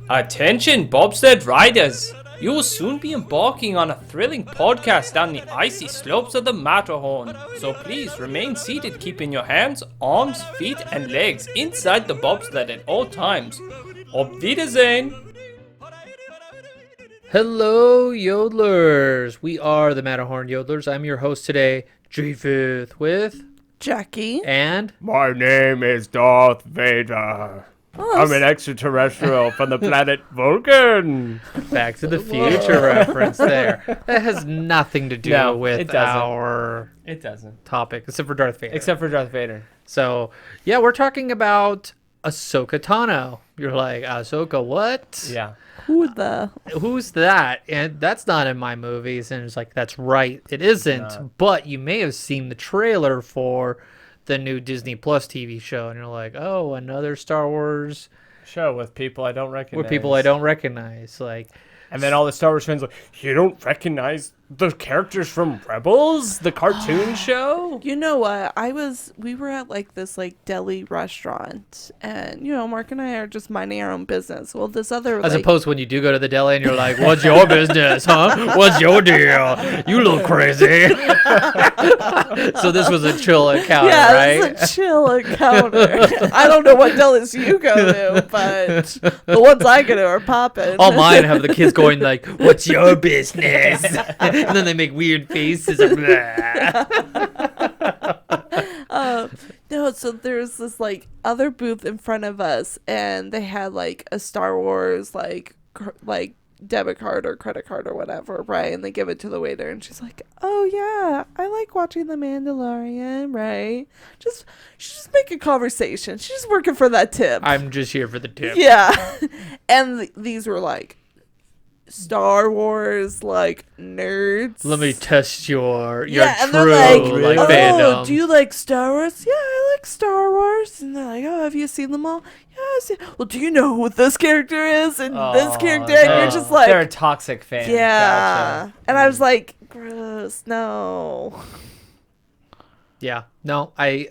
Attention, bobsled riders! You will soon be embarking on a thrilling podcast down the icy slopes of the Matterhorn. So please remain seated, keeping your hands, arms, feet, and legs inside the bobsled at all times. Auf Wiedersehen! Hello, yodelers. We are the Matterhorn Yodelers. I'm your host today, Griffith, with Jackie. and My name is Darth Vader. I'm an extraterrestrial from the planet Vulcan. Back to the Future reference there. That has nothing to do No, with it doesn't. our It doesn't. topic, except for Darth Vader. Except for Darth Vader. So, yeah, we're talking about Ahsoka Tano. You're like, Ahsoka what? Yeah. Who's that? And that's not in my movies. And it's like, that's right. It isn't. No. But you may have seen the trailer for the new Disney Plus TV show. And you're like, oh, another Star Wars Show with people I don't recognize. with people I don't recognize. Like, And then all the Star Wars fans are like, you don't recognize the characters from Rebels, the cartoon show? You know what? We were at like this like deli restaurant, and Mark and I are just minding our own business. Well, this other as like, opposed to when you do go to the deli and you're like, what's your business, huh? What's your deal? You look crazy. So this was a chill encounter, right? it's a chill encounter. I don't know what delis you go to, but the ones I go to are popping. All mine have the kids going like, what's your business? And then they make weird faces. Like, No, so there's this like other booth in front of us, and they had like a Star Wars like debit card or credit card or whatever, right? And they give it to the waiter, and she's like, "Oh yeah, I like watching The Mandalorian, right? She's just making conversation. She's working for that tip. I'm just here for the tip. Yeah." And these were like Star Wars like nerds. Let me test your and true they're like oh, fandom. do you like Star Wars? Yeah, I like Star Wars. And they're like, oh, have you seen them all? Yeah, I've seen. Well, do you know who this character is and this character? And you're just like, They're a toxic fan. yeah. Gotcha. And I was like, gross, no. Yeah. No, I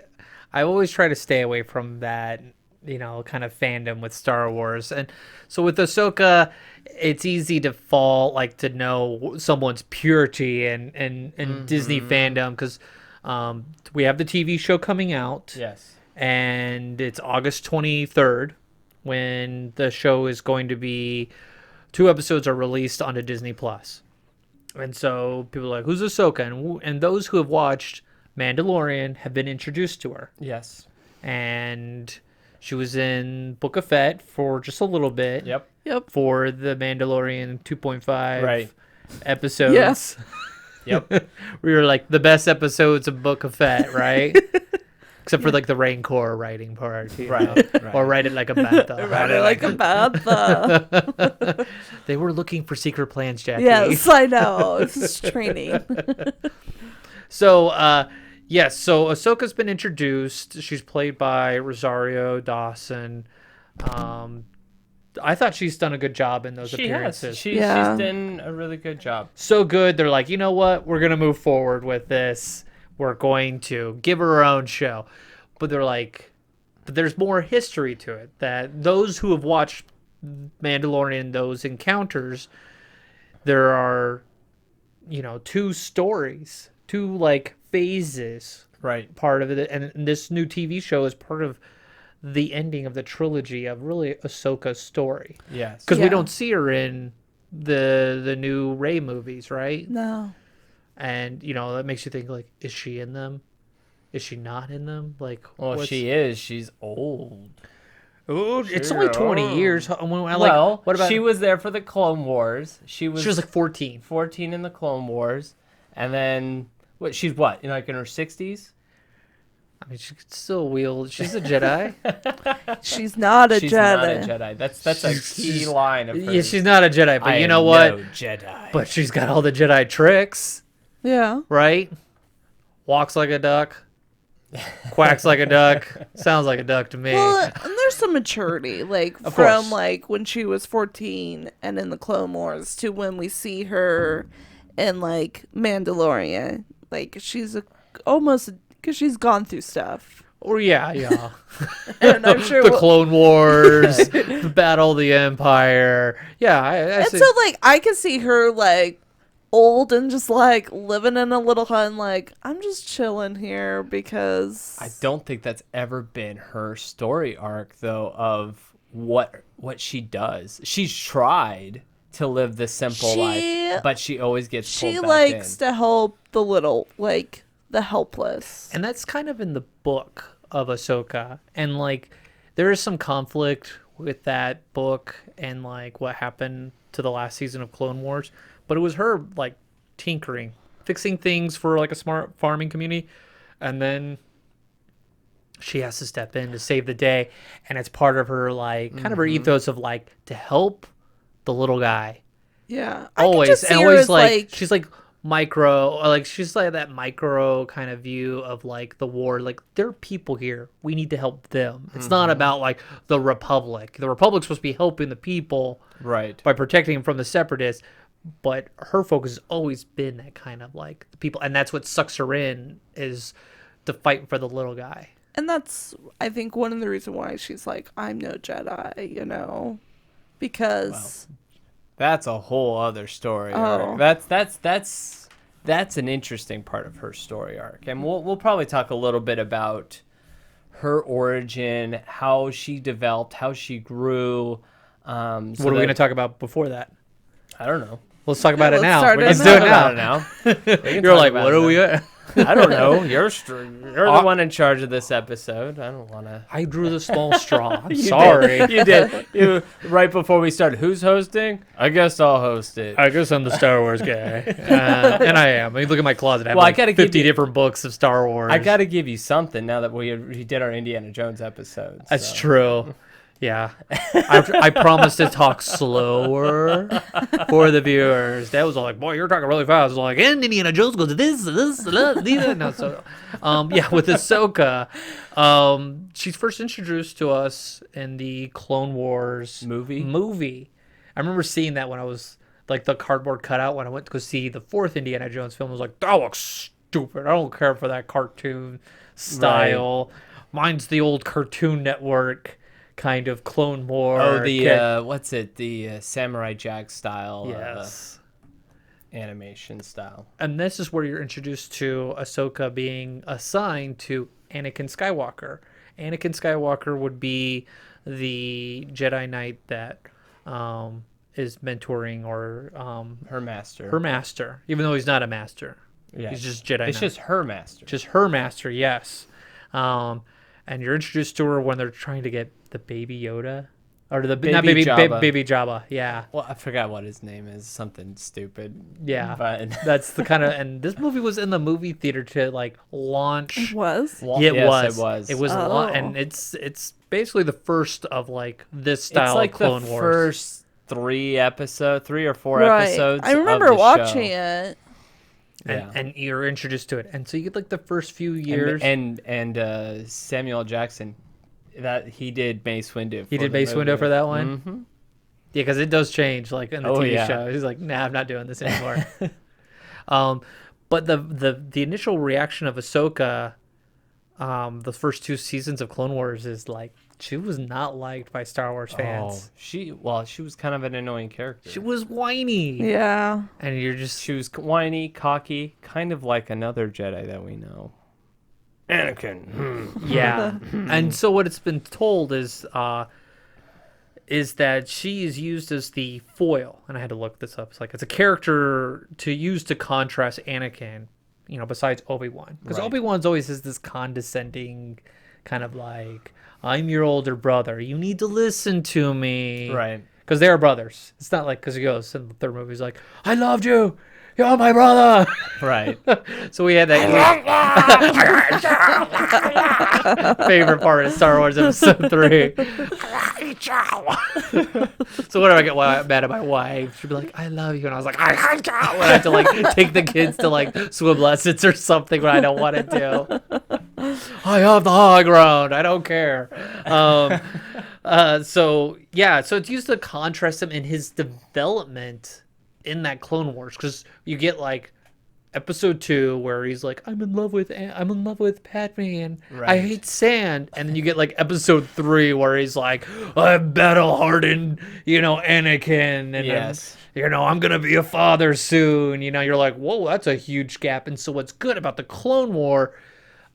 always try to stay away from that, kind of fandom with Star Wars. And so with Ahsoka, it's easy to fall like to know someone's purity and Disney fandom because we have the TV show coming out. Yes. And it's August 23rd when the show is going to be 2 episodes are released onto Disney Plus. And so people are like, who's Ahsoka? And those who have watched Mandalorian have been introduced to her. Yes. And she was in Book of Fett for just a little bit. Yep. For the Mandalorian 2.5 Right. episodes. Yes. Yep. We were like the best episodes of Book of Fett, right? Except for like the Rancor writing part. Right. Or write it like a bantha. Write it like a bantha. They were looking for secret plans, Jackie. Yes, I know. This is training. So, yes. So Ahsoka's been introduced. She's played by Rosario Dawson. I thought she's done a good job in those appearances. She's done a really good job. So good. They're like, you know what? We're going to move forward with this. We're going to give her own show. But they're like, but there's more history to it. That those who have watched Mandalorian, those encounters, there are, 2 stories, 2 like phases. Right. Part of it. And this new TV show is part of the ending of the trilogy of really Ahsoka's story. Yes. Because we don't see her in the new Rey movies, right? No. And, that makes you think, like, is she in them? Is she not in them? Like, Well, if she is, she's old. Ooh, it's only 20 years. What about she was there for the Clone Wars. She was like 14. 14 in the Clone Wars. And then, she's what? In her 60s? I mean, she could still wield. She's a Jedi. She's not a She's Jedi. not a Jedi. That's a key line of hers. Yeah, she's not a Jedi, but I you know am what? No Jedi. But she's got all the Jedi tricks, Yeah. right? Walks like a duck. Quacks like a duck. Sounds like a duck to me. Well, and there's some maturity, like Of from course. like when she was 14 and in the Clone Wars to when we see her in like Mandalorian. Like she's almost because she's gone through stuff. Or yeah. And I'm sure the we'll- Clone Wars, the Battle of the Empire. Yeah, I And see. so, like, I could see her, like, old and just, like, living in a little hut and, like, I'm just chilling here because... I don't think that's ever been her story arc, though, of what she does. She's tried to live the simple life, but she always gets pulled She back likes in. to help the little, like, the helpless. And that's kind of in the book of Ahsoka. And, like, there is some conflict with that book and, like, what happened to the last season of Clone Wars. But it was her, like, tinkering, fixing things for, like, a smart farming community. And then she has to step in to save the day. And it's part of her, like, kind of her ethos of, like, to help the little guy. Yeah. I could Always. just see And her always, as, like, she's, like, micro, or, like, she's, like, that micro kind of view of, like, the war. Like, there are people here. We need to help them. It's not about, like, the Republic. The Republic's supposed to be helping the people. Right. By protecting them from the separatists, but her focus has always been that kind of like the people, and that's what sucks her in is to fight for the little guy. And that's, I think, one of the reasons why she's like, I'm no Jedi, you know? Because... That's a whole other story Oh. arc. That's an interesting part of her story arc. And we'll probably talk a little bit about her origin, how she developed, how she grew. What are we going to talk about before that? I don't know. Let's talk about it let's now. start it Let's now. do it Talk now. about it now. You're like, what are we at? I don't know. You're the one in charge of this episode. I don't want to. I drew the small straw. I'm sorry. You did. You right before we started. Who's hosting? I guess I'll host it. I guess I'm the Star Wars guy. And I am. I mean, look at my closet. I have Well, I like gotta give 50 you- different books of Star Wars. I got to give you something now that we did our Indiana Jones episode. That's so. true. Yeah. I promised to talk slower for the viewers. That was all like, boy, you're talking really fast. I was like, and Indiana Jones goes this. No, so, yeah, with Ahsoka, she's first introduced to us in the Clone Wars movie. I remember seeing that when I was, like, the cardboard cutout when I went to go see the fourth Indiana Jones film. I was like, that looks stupid. I don't care for that cartoon style. Mine's the old Cartoon Network kind of Clone War. Oh, the what's it? The Samurai Jack style. Yes. Animation style. And this is where you're introduced to Ahsoka being assigned to Anakin Skywalker. Anakin Skywalker would be the Jedi Knight that is mentoring or Her master. her master, even though he's not a master. Yeah. He's just Jedi It's Knight. just her master. Just her master, yes. And you're introduced to her when they're trying to get the baby Yoda. Or the not Baby baby Jabba. baby Jabba, yeah. Well, I forgot what his name is. Something stupid. Yeah. But That's the kind of, and this movie was in the movie theater to like launch. It was? Yeah, it Yes, was. It was. It was Oh. and it's basically the first of like this style It's like of Clone the Wars. first 3 or 4 Right. episodes. I remember of the watching show. it. Yeah. And you're introduced to it, and so you get like the first few years. And Samuel Jackson, that he did Mace Windu. He did Mace Windu for that one. Mm-hmm. Yeah, because it does change like in the Oh, TV yeah. show. He's like, nah, I'm not doing this anymore. But the initial reaction of Ahsoka, the first 2 seasons of Clone Wars is like she was not liked by Star Wars fans. She was kind of an annoying character. She was whiny. Yeah. And you're just She was whiny, cocky, kind of like another Jedi that we know. Anakin. yeah. And so what it's been told is that she is used as the foil, and I had to look this up. It's like it's a character to use to contrast Anakin, you know, besides Obi-Wan, because Right. Obi-Wan's always is this condescending kind of like, I'm your older brother, you need to listen to me, Right. Because they are brothers. It's not like because he goes in the third movie, he's like, I loved you, you're my brother. Right. So we had that favorite part of Star Wars Episode 3. So whenever I get mad at my wife, she'd be like, I love you. And I was like, I hate you. When I have to like take the kids to like swim lessons or something when I don't want to do. I have the high ground. I don't care. So it's used to contrast him in his development in that Clone Wars, because you get like episode 2 where he's like, I'm in love with Padme and I Right. hate sand, and then you get like episode 3 where he's like, I'm battle hardened, Anakin, and Yes. I'm gonna be a father soon. You're like, whoa, that's a huge gap. And so what's good about the Clone War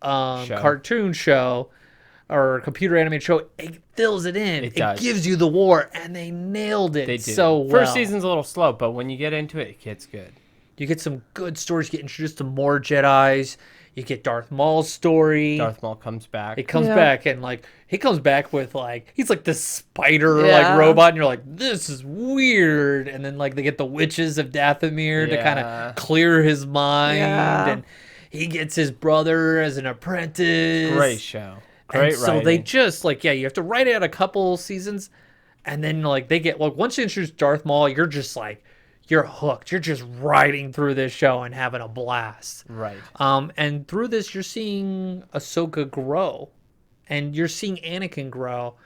Show. cartoon show or computer animated show, it fills it in. It does. Gives you the war, and they nailed it They did. so well. First season's a little slow, but when you get into it, it gets good. You get some good stories. You get introduced to more Jedis. You get Darth Maul's story. Darth Maul comes back. It comes Yeah. back, and like he comes back with like he's like this spider Yeah. like robot, and you're like, this is weird. And then like they get the witches of Dathomir to kind Yeah. of clear his mind, Yeah. and he gets his brother as an apprentice. Great show. And Great so writing. they just like, you have to write it out a couple seasons, and then like they get once you introduce Darth Maul, you're just like, you're hooked. You're just riding through this show and having a blast. Right. And through this, you're seeing Ahsoka grow, and you're seeing Anakin grow,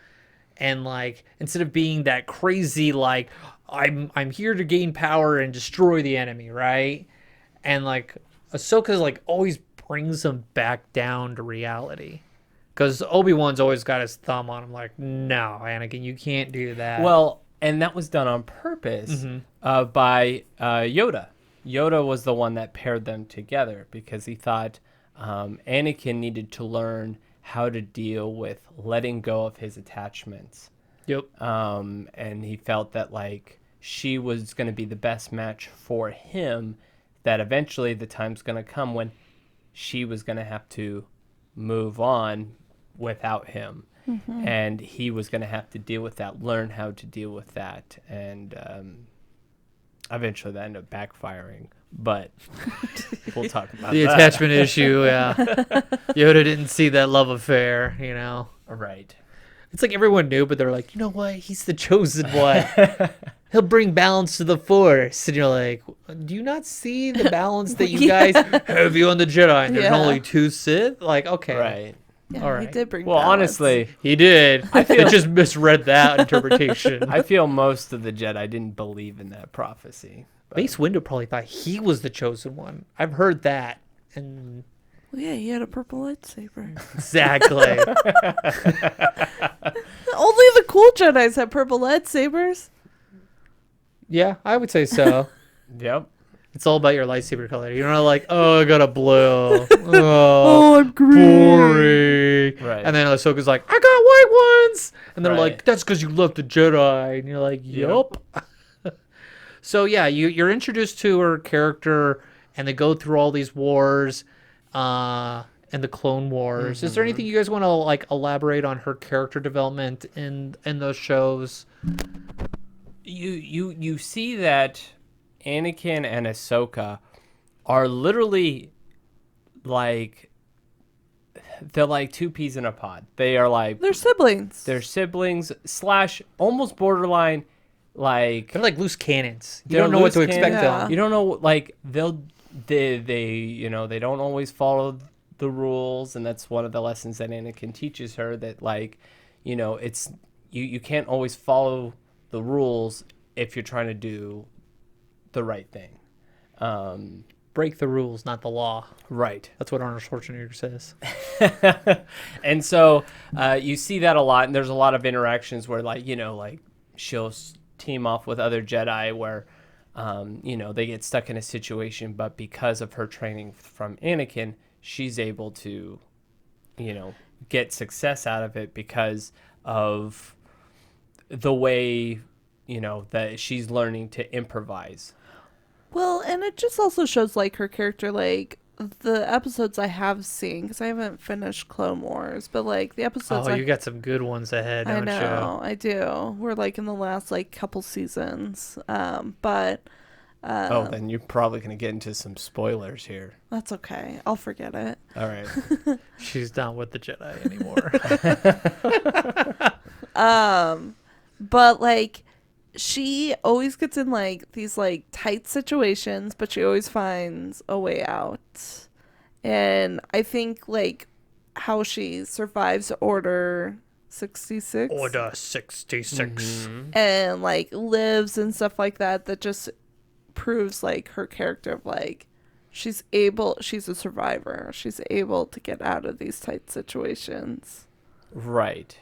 and like instead of being that crazy like I'm here to gain power and destroy the enemy, right? And like Ahsoka's like always brings him back down to reality. Because Obi-Wan's always got his thumb on him, like, no, Anakin, you can't do that. Well, and that was done on purpose by Yoda. Yoda was the one that paired them together because he thought Anakin needed to learn how to deal with letting go of his attachments. Yep. And he felt that, like, she was going to be the best match for him, that eventually the time's going to come when she was going to have to move on without him. And he was going to have to deal with that, learn how to deal with that. And eventually that ended up backfiring. But we'll talk about The that. attachment issue, yeah. Yoda didn't see that love affair, Right. It's like everyone knew, but they're like, you know what? He's the chosen one. He'll bring balance to the Force. And you're like, do you not see the balance that you guys have you on the Jedi? And there's Yeah. only 2 Sith? Like, okay. Right. Yeah, All he right. did bring Well, balance. honestly, He did. I feel- just misread that interpretation. I feel most of the Jedi didn't believe in that prophecy. But Mace Windu probably thought he was the chosen one. I've heard that. And Well, yeah, he had a purple lightsaber. exactly. Only the cool Jedis have purple lightsabers. Yeah, I would say so. Yep. It's all about your lightsaber color. You're not like, oh, I got a blue. Oh, Oh, I'm green. boring. Right. And then Ahsoka's like, I got white ones. And they're Right. like, that's because you love the Jedi. And you're like, yup. So, yeah, you're introduced to her character, and they go through all these wars and the Clone Wars. Is there anything you guys want to like elaborate on her character development in those shows? You see that Anakin and Ahsoka are literally like, they're like 2 peas in a pod. They are like, They're siblings. they're siblings / almost borderline, like, They're like loose cannons. You They're don't know what to loose expect cannons. them. you don't know, like, they they don't always follow the rules, and that's one of the lessons that Anakin teaches her, that, like, it's you can't always follow the rules if you're trying to do the right thing. Break the rules, not the law. Right. That's what Arnold Schwarzenegger says. And so you see that a lot, and there's a lot of interactions where, like, like she'll team off with other Jedi where, they get stuck in a situation, but because of her training from Anakin, she's able to, get success out of it because of the way, that she's learning to improvise. Well, and it just also shows like her character, like the episodes I have seen, because I haven't finished Clone Wars, but like the episodes Oh, you got some good ones ahead, I don't know, I do. We're like in the last like couple seasons, but Oh, then you're probably going to get into some spoilers here. that's okay. I'll forget it. All right. you? She's not with the Jedi anymore. But like she always gets in like these like tight situations, but she always finds a way out. And I think like how she survives Order 66 Order 66. Mm-hmm. and like lives and stuff like that, that just proves like her character of like She's a survivor. She's able to get out of these tight situations. Right.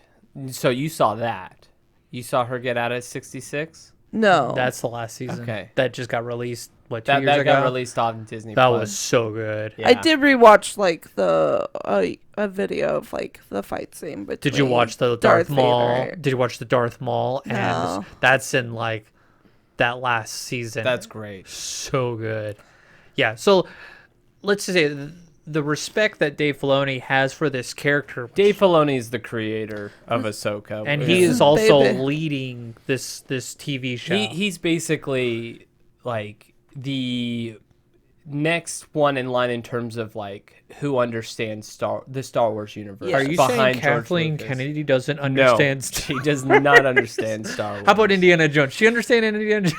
So you saw that. You saw her get out at 66? No. That's the last season. Okay. That just got released, what, 2 That years ago? got released on Disney That Plus. was so good. Yeah. I did rewatch like the a video of like the fight scene between Did you watch the Darth Maul? Vader. Did you watch the Darth Maul? And No. that's in like that last season. That's great. so good. Yeah. So let's just say the respect that Dave Filoni has for this character. Dave Filoni is the creator of Ahsoka. And Yeah. he is also Baby. leading this TV show. He's basically like the next one in line in terms of like who understands the Star Wars universe. Yeah. Are you behind saying George Kathleen Lucas. Kennedy doesn't No, understand? she does not understand Star Wars. How about Indiana Jones? She understand Indiana Jones?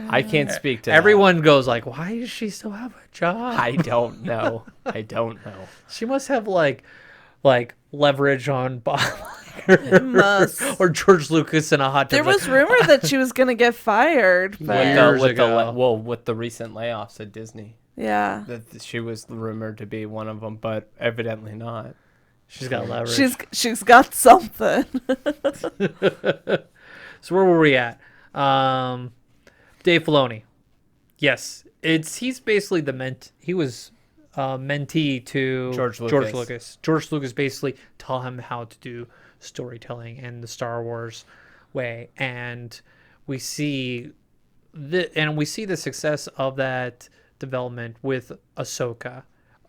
I can't speak to that. Everyone goes like, why does she still have a job? I don't know. I don't know. She must have like leverage on Bob Must. or George Lucas in a hot tub. There was rumor that she was gonna get fired, but Years ago. With the recent layoffs at Disney, yeah, that she was rumored to be one of them, but evidently not. She's got leverage. she's got something. So where were we at? Dave Filoni. Yes, he's basically he was mentee to George Lucas. George Lucas basically taught him how to do storytelling in the Star Wars way, and we see the success of that development with Ahsoka,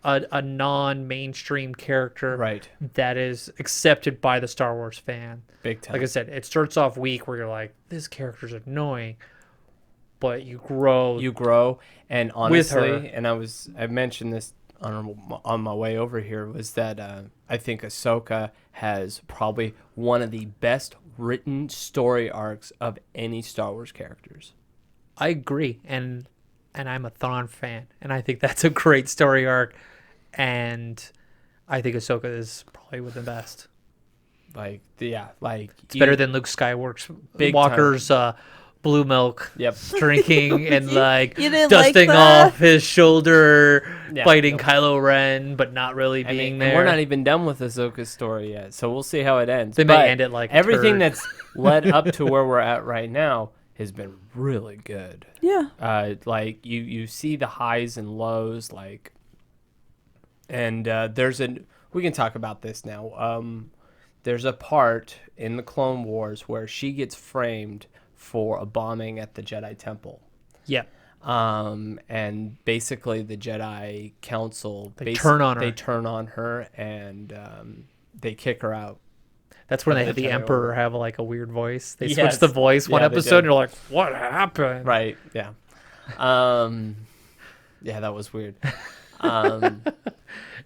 a non-mainstream character Right. that is accepted by the Star Wars fan. Big time. Like I said, it starts off weak where you're like, this character's annoying, but you grow. You grow, and With her. honestly, and I mentioned this on my way over here, was that I think Ahsoka has probably one of the best written story arcs of any Star Wars characters. I agree, and I'm a Thrawn fan, and I think that's a great story arc, and I think Ahsoka is probably one of the best. It's better than Luke Skywalker's blue milk Yep. drinking and like You didn't dusting like that? off his shoulder, Yeah, fighting nope. Kylo Ren, but not really being and there. we're not even done with Ahsoka's story yet, so we'll see how it ends. They may But end it like a everything turd. that's led up to where we're at right now has been really good. Yeah. Like you see the highs and lows, like, and we can talk about this now. There's a part in the Clone Wars where she gets framed for a bombing at the Jedi Temple. Yep. And basically the Jedi Council turn on her. They turn on her and they kick her out. That's when they Of had the the Jedi Emperor Order. have like a weird voice. They Yes. switched the voice one Yeah, they episode, did. and you're like, what happened? Right. Yeah. Yeah, that was weird.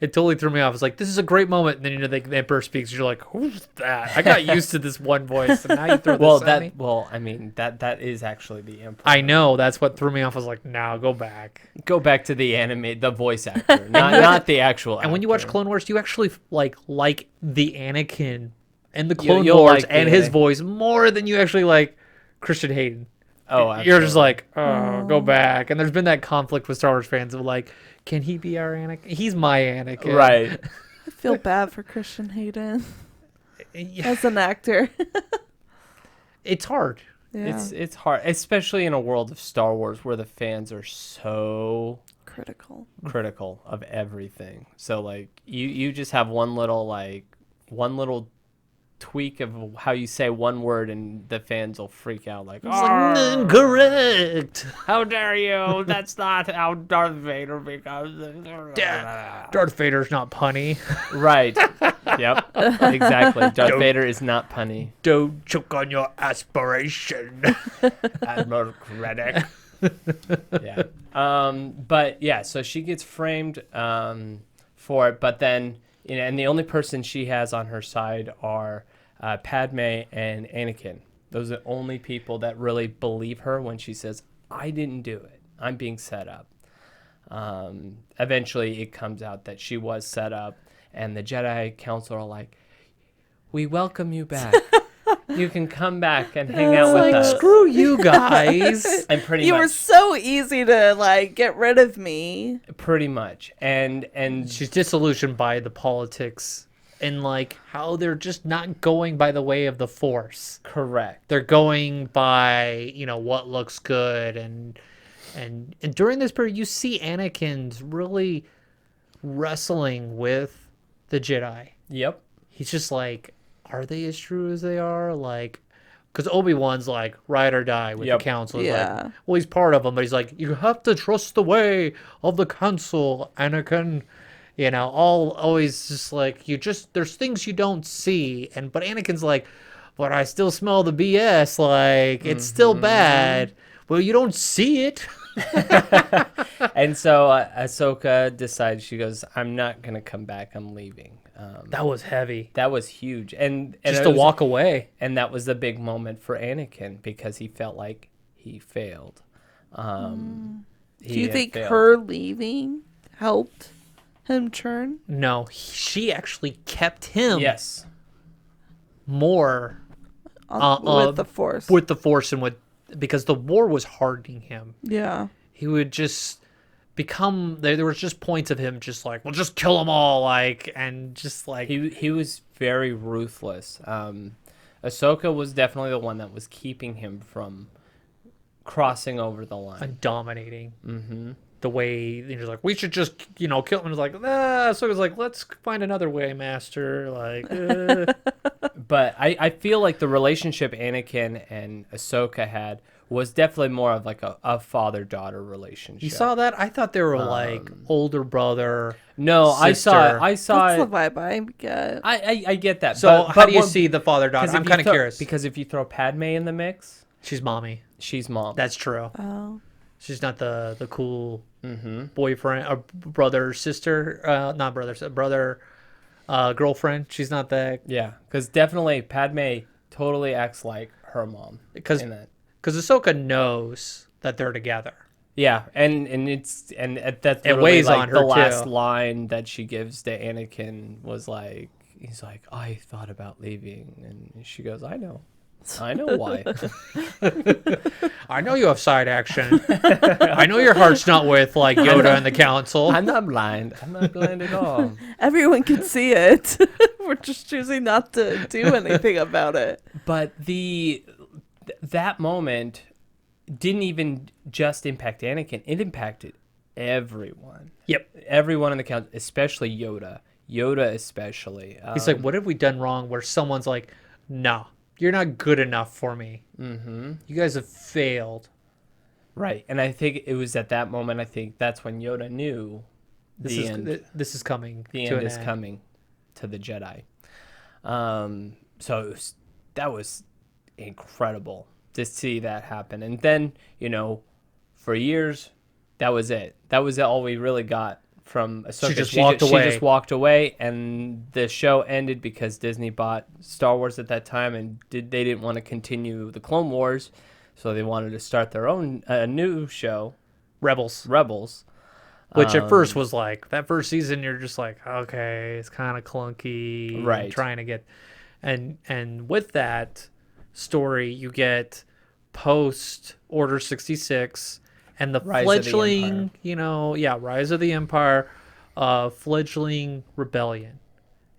It totally threw me off. It's like, this is a great moment. And then, the Emperor speaks. And you're like, who's that? I got used to this one voice. And now you throw this at me. I mean, that is actually the Emperor. I know. That's what threw me off. I was like, now go back. Go back to the voice actor, not the actual actor. And when you watch Clone Wars, you actually like the Anakin and the Clone you'll Wars like and the his Anakin. voice more than you actually like Christian Hayden. Oh, You're just absolutely. like, oh, go back. And there's been that conflict with Star Wars fans of like, can he be our Anakin? He's my Anakin. Right. I feel bad for Christian Hayden Yeah, as an actor. it's hard. Yeah. It's hard, especially in a world of Star Wars where the fans are so Critical. critical of everything. So like you just have one little tweak of how you say one word and the fans will freak out like, It's like, incorrect. how dare you? That's not how Darth Vader becomes. Darth Vader's not punny. Right. Yep. Exactly. Darth Vader is not punny. Don't choke on your aspiration. Admiral Krennic. Yeah. But yeah, so she gets framed for it, but then and the only person she has on her side are Padme and Anakin. Those are the only people that really believe her when she says, "I didn't do it. I'm being set up." Eventually, it comes out that she was set up, and the Jedi Council are like, "We welcome you back. You can come back and hang out with us. Screw you guys. And pretty You much, were so easy to like get rid of me. pretty much, and She's disillusioned by the politics and like how they're just not going by the way of the Force. correct. They're going by, what looks good and during this period you see Anakin's really wrestling with the Jedi. Yep. He's just like, are they as true as they are? Like, because Obi-Wan's like, ride or die with Yep. the council. He's Yeah. like, well, he's part of them, but he's like, you have to trust the way of the council, Anakin. Always just like, there's things you don't see. But Anakin's like, but I still smell the BS. Like, it's still bad. Well, you don't see it. And so Ahsoka decides, she goes, I'm not going to come back. I'm leaving. That was heavy. That was huge. And Just it to was- walk away. And that was the big moment for Anakin because he felt like he failed. Do He you had think failed. her leaving helped him turn? No, she actually kept him Yes. more With the Force. with the Force and because the war was hardening him. Yeah. He would just become there was just points of him just like, well, just kill them all, like, and just like He was very ruthless. Ahsoka was definitely the one that was keeping him from crossing over the line. dominating. Mm-hmm. The way he was like, we should just kill him. It was like, so it was like, let's find another way, master. Like, But I feel like the relationship Anakin and Ahsoka had was definitely more of like a father-daughter relationship. you saw that? I thought they were like older brother. No, sister. I saw That's it. the vibe I get. I get that. So but how do you what- see the father-daughter? 'cause I'm if you kind of throw- curious. Because if you throw Padme in the mix, She's mommy. she's mom. That's true. Oh. She's not the cool boyfriend or brother, sister, not brother, brother, girlfriend. She's not that, Yeah, because definitely Padme totally acts like her mom. because in that. Ahsoka knows that they're together. Yeah, and that's It literally, weighs like, on her, the last too. line that she gives to Anakin was like, he's like, I thought about leaving, and she goes, I know why. I know you have side action. I know your heart's not with like Yoda and the council. I'm not blind. I'm not blind at all. Everyone can see it. We're just choosing not to do anything about it. But that moment didn't even just impact Anakin. It impacted everyone. Yep. Everyone in the council, especially Yoda. Yoda especially. He's like, what have we done wrong? Where someone's like, no, you're not good enough for me. Mm-hmm. You guys have failed. Right, and I think it was at that moment. I think that's when Yoda knew This the is end. this is coming. The to end an is coming to the Jedi. So that was incredible to see that happen. And then, for years, that was it. That was all we really got from Ahsoka. She just walked away. She just walked away, and the show ended because Disney bought Star Wars at that time, and they didn't want to continue the Clone Wars, so they wanted to start their own new show, Rebels. Which Which at first was like, that first season, you're just like, okay, it's kind of clunky. Right. Trying to get, and with that story, you get post Order 66 and the Rise of the fledgling, Rise of the Empire, fledgling rebellion.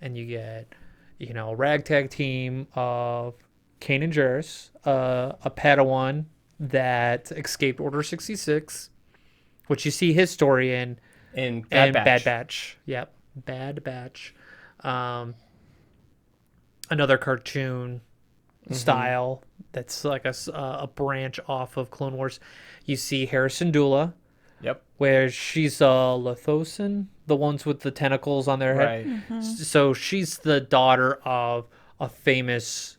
And you get, a ragtag team of Kanan Jarrus, a Padawan that escaped Order 66, which you see his story in Bad Batch. Bad Batch. Yep, Bad Batch. Another cartoon style that's like a branch off of Clone Wars. You see Harrison Dula, Yep. where she's Lathosan, the ones with the tentacles on their head. Right. So she's the daughter of a famous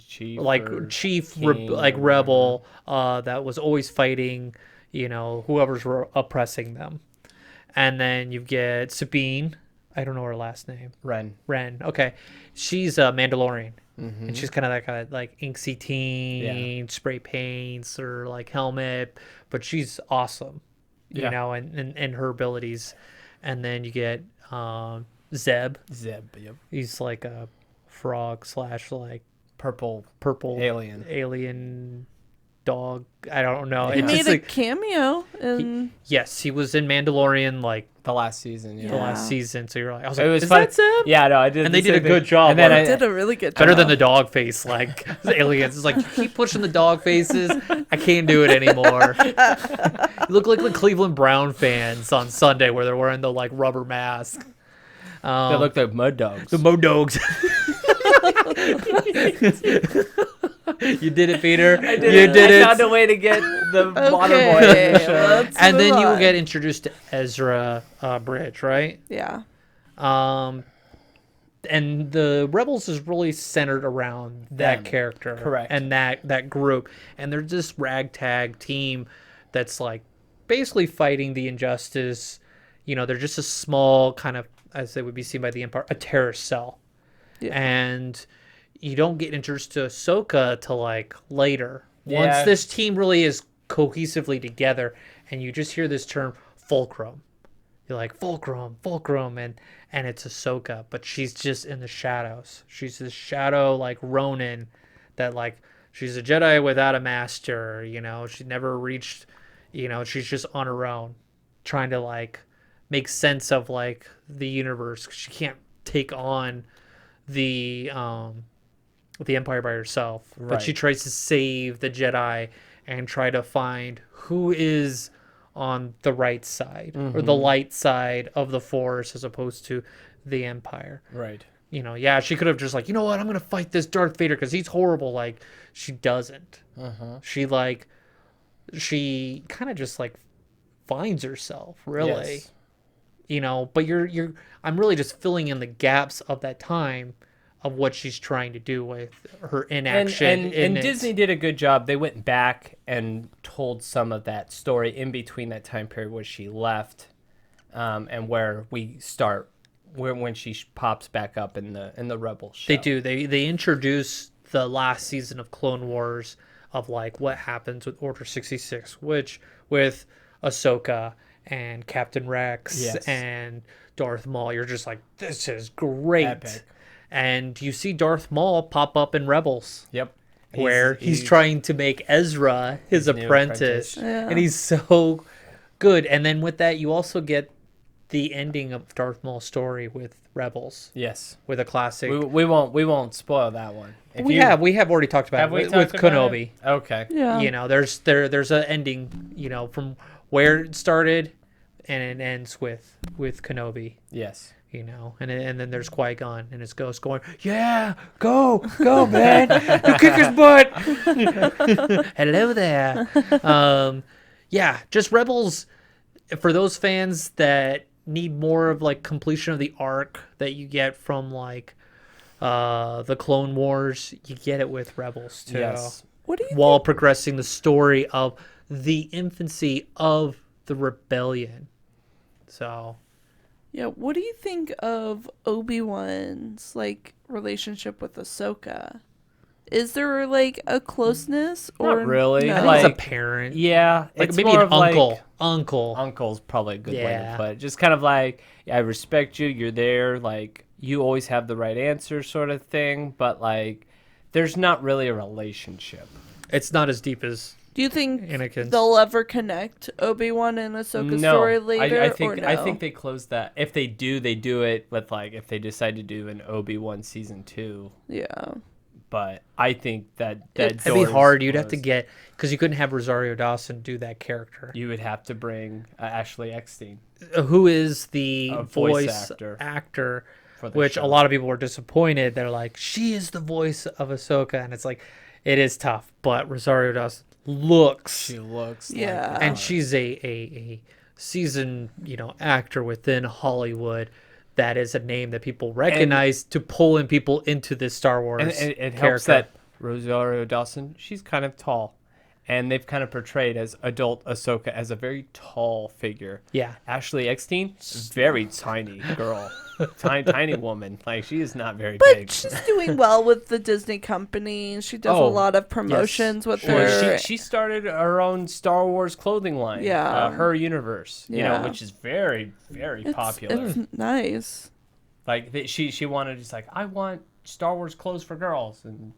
Chief. like or chief king like or rebel that was always fighting whoever's oppressing them. And then you get Sabine, I don't know her last name. Ren. Okay, she's a Mandalorian, and she's kind of that kind of like inksy teen, spray paints or like helmet, but she's awesome, and her abilities. And then you get Zeb. Zeb. Yep. He's like a frog / like purple alien dog. I don't know. He It's made just a like, cameo in yes, he was in Mandalorian like the last season. the Yeah. last season. So you're like, I was like, It was is fun. that Sam? Yeah, no, I did. And the they did a same good thing. job. And then Like, did a really good job. better than the dog face, like aliens. It's like, you keep pushing the dog faces. I can't do it anymore. You look like the Cleveland Brown fans on Sunday where they're wearing the like rubber mask. They looked like mud dogs. The Mo Dogs. You did it, Peter. I did You it. did I it. found a way to get the water boy in Okay, the show. let's And then move you will on. get introduced to Ezra Bridge, right? Yeah. And the Rebels is really centered around that Them. character, Correct. and that group, and they're this ragtag team that's like basically fighting the injustice. You know, they're just a small kind of, as they would be seen by the Empire, a terrorist cell, Yeah. and you don't get introduced to Ahsoka till like later. Yeah. Once this team really is cohesively together, and you just hear this term fulcrum. You're like, fulcrum, and it's Ahsoka, but she's just in the shadows. She's this shadow, like Ronin, that like, she's a Jedi without a master, you know, she never reached, you know, she's just on her own, trying to like make sense of like the universe. She can't take on the Empire by herself, but she Right. tries to save the Jedi and try to find who is on the right side or the light side of the Force as opposed to the Empire. Right. You know, yeah, she could have just like, you know what, I'm gonna fight this Darth Vader because he's horrible. Like, she doesn't. She kind of just like finds herself, really. Yes. You know, but I'm really just filling in the gaps of that time of what she's trying to do with her inaction. And Disney did a good job. They went back and told some of that story in between that time period where she left, and where we start, when she pops back up in the Rebel show. They do. They introduce the last season of Clone Wars of like what happens with Order 66, which with Ahsoka and Captain Rex Yes. and Darth Maul. You're just like, this is great. Epic. And you see Darth Maul pop up in Rebels. Yep. Where he's trying to make Ezra his new apprentice. Yeah. And he's so good. And then with that, you also get the ending of Darth Maul's story with Rebels, Yes. with a classic. We won't spoil that one. If We you- have already talked about Have it we with talked about Kenobi. it? Okay. Yeah. You know, there's an ending, you know, from where it started, and it ends with Kenobi. Yes. You know, and then there's Qui-Gon and his ghost going, yeah, go man, you kick his butt. Hello there. Yeah, just Rebels for those fans that need more of like completion of the arc that you get from like the Clone Wars. You get it with Rebels too. Yes. What do you While progressing the story of the infancy of the rebellion. So Yeah, what do you think of Obi-Wan's like relationship with Ahsoka? Is there like a closeness or Not really. No? I think Like- it's a parent. Yeah. Like it's maybe more an of like- uncle. Uncle. Uncle's probably a good way Yeah. to put it. Just kind of like, I respect you, you're there, like, you always have the right answer sort of thing, but like, there's not really a relationship. It's not as deep as Do you think Anakin's. they'll ever connect Obi-Wan and Ahsoka's No, story later? I think or no? I think they close that. If they do, they do it with like, if they decide to do an Obi-Wan season 2. Yeah. But I think that It'd It'd be door is hard. You'd have to closed. get, because you couldn't have Rosario Dawson do that character. You would have to bring Ashley Eckstein Who is the A voice voice actor for the which show. a lot of people were disappointed. They're like, she is the voice of Ahsoka. And it's like, it is tough. But Rosario Dawson looks, She looks Yeah. like and she's a seasoned, you know, actor within Hollywood. That is a name that people recognize to pull in people into this Star Wars and it helps character. that Rosario Dawson, she's kind of tall, and they've kind of portrayed as adult Ahsoka as a very tall figure. Yeah. Ashley Eckstein, very tiny girl, tiny woman. Like, she is not very But big. she's doing well with the Disney company. She does Oh, a lot of promotions with Well, her. she started her own Star Wars clothing line. Yeah. Her universe. You Yeah. know, which is very popular. It's nice. Like she wanted, just like, I want Star Wars clothes for girls, and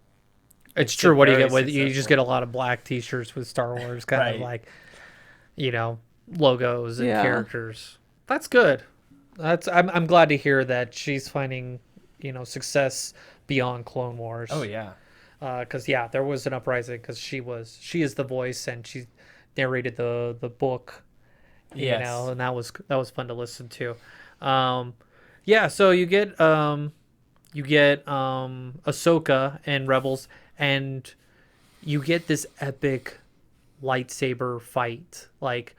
It's true. What do you very get with you? Just successful. get a lot of black T-shirts with Star Wars, kind of Right. like, you know, logos and Yeah. characters. That's good. I'm glad to hear that she's finding, success beyond Clone Wars. Oh yeah. Because there was an uprising because she is the voice and she narrated the book. Yes. And that was fun to listen to. So you get Ahsoka and Rebels, and you get this epic lightsaber fight, like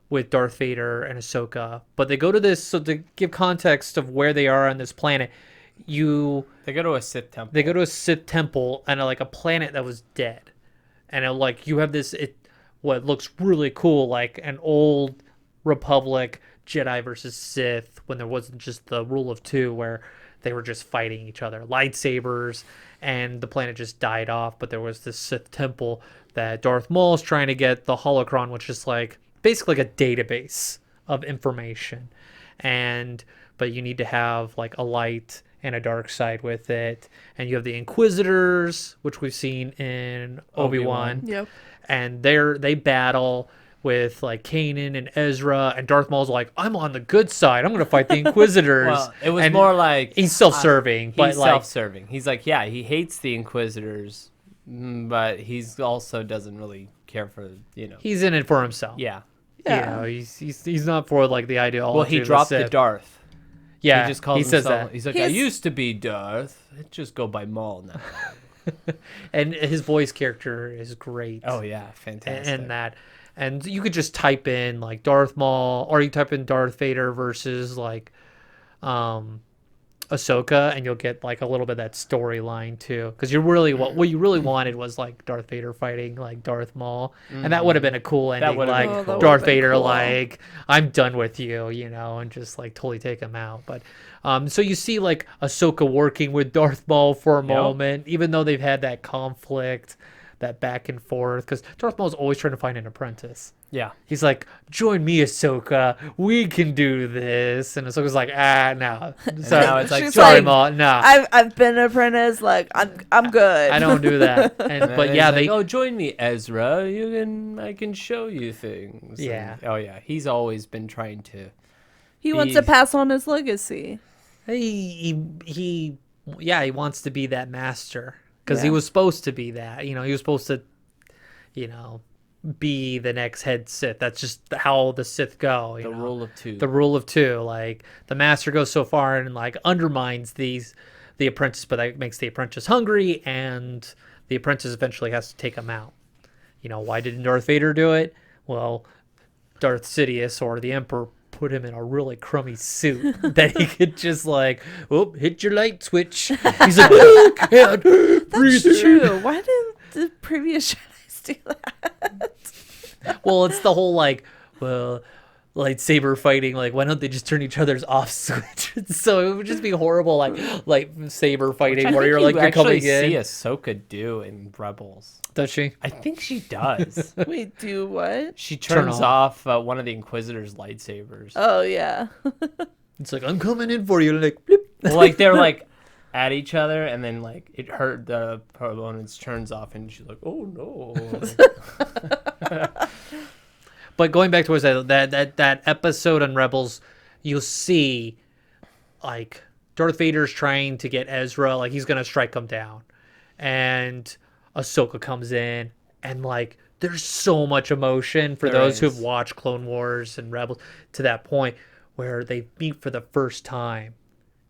with Darth Vader and Ahsoka. But they go to this, so to give context of where they are on this planet, They go to a Sith temple. they go to a Sith temple and like a planet that was dead, and you have this what looks really cool, like an old Republic Jedi versus Sith, when there wasn't just the rule of two where they were just fighting each other, lightsabers, and the planet just died off. But there was this Sith temple that Darth Maul's trying to get the holocron, which is like basically like a database of information, but you need to have like a light and a dark side with it, and you have the Inquisitors, which we've seen in Obi-Wan. Yep. And they battle with like Kanan and Ezra, and Darth Maul's like, I'm on the good side, I'm gonna fight the Inquisitors. Well, it was And more like he's self-serving, but he's like self-serving. He's like, yeah, he hates the Inquisitors, but he's also doesn't really care for he's in it for himself. Yeah. Yeah. He's not for like the ideology. Well, he of dropped the Sith. Darth. Yeah, He just calls says himself. that. He's like, I He's- used to be Darth. I just go by Maul now. And his voice character is great. Oh yeah, fantastic. And you could just type in like Darth Maul, or you type in Darth Vader versus like Ahsoka, and you'll get like a little bit of that storyline too. Because what you really wanted was like Darth Vader fighting like Darth Maul, and that would have been a cool ending. would've Like been cool. that Darth would've been Vader, cool. like, I'm done with you, and just like totally take him out. But so you see like Ahsoka working with Darth Maul for a moment, even though they've had that conflict, that back and forth. Because Darth Maul's always trying to find an apprentice. yeah. He's like, join me, Ahsoka. We can do this. And Ahsoka's like, no. So, now it's like, She's sorry, like, Maul. No, I've been an apprentice. Like I'm good. I don't do that. And But he's yeah, like, they. oh, join me, Ezra. I can show you things. Yeah. And, oh yeah, he's always been trying to. He wants to He's- pass on his legacy. He wants to be that master because he Yeah. was supposed to be that. He was supposed to, be the next head Sith. That's just how the Sith go. The rule of two. The rule of two. Like the master goes so far and like undermines the apprentice, but that makes the apprentice hungry, and the apprentice eventually has to take him out. Why didn't Darth Vader do it? Well, Darth Sidious, or the Emperor, put him in a really crummy suit that he could just like, hit your light switch. He's like, oh, can't breathe. That's true. Why didn't the previous Jedi's do that? Well, it's the whole like, lightsaber fighting. Like, why don't they just turn each other's off switch? So it would just be horrible, like saber fighting, where you're like, you're coming see in. Ahsoka do in Rebels. Does she? I think she does. Wait, do what? She Turn turns off. off one of the Inquisitor's lightsabers. Oh yeah. It's like, I'm coming in for you. Like, bloop. Well, like they're like at each other, and then like it hurt the opponent's turns off, and she's like, "Oh no!" But going back to what I said, that episode on Rebels, you'll see, like, Darth Vader's trying to get Ezra, like, he's gonna strike him down, and Ahsoka comes in, and like, there's so much emotion for There those who've is. watched Clone Wars and Rebels to that point where they meet for the first time.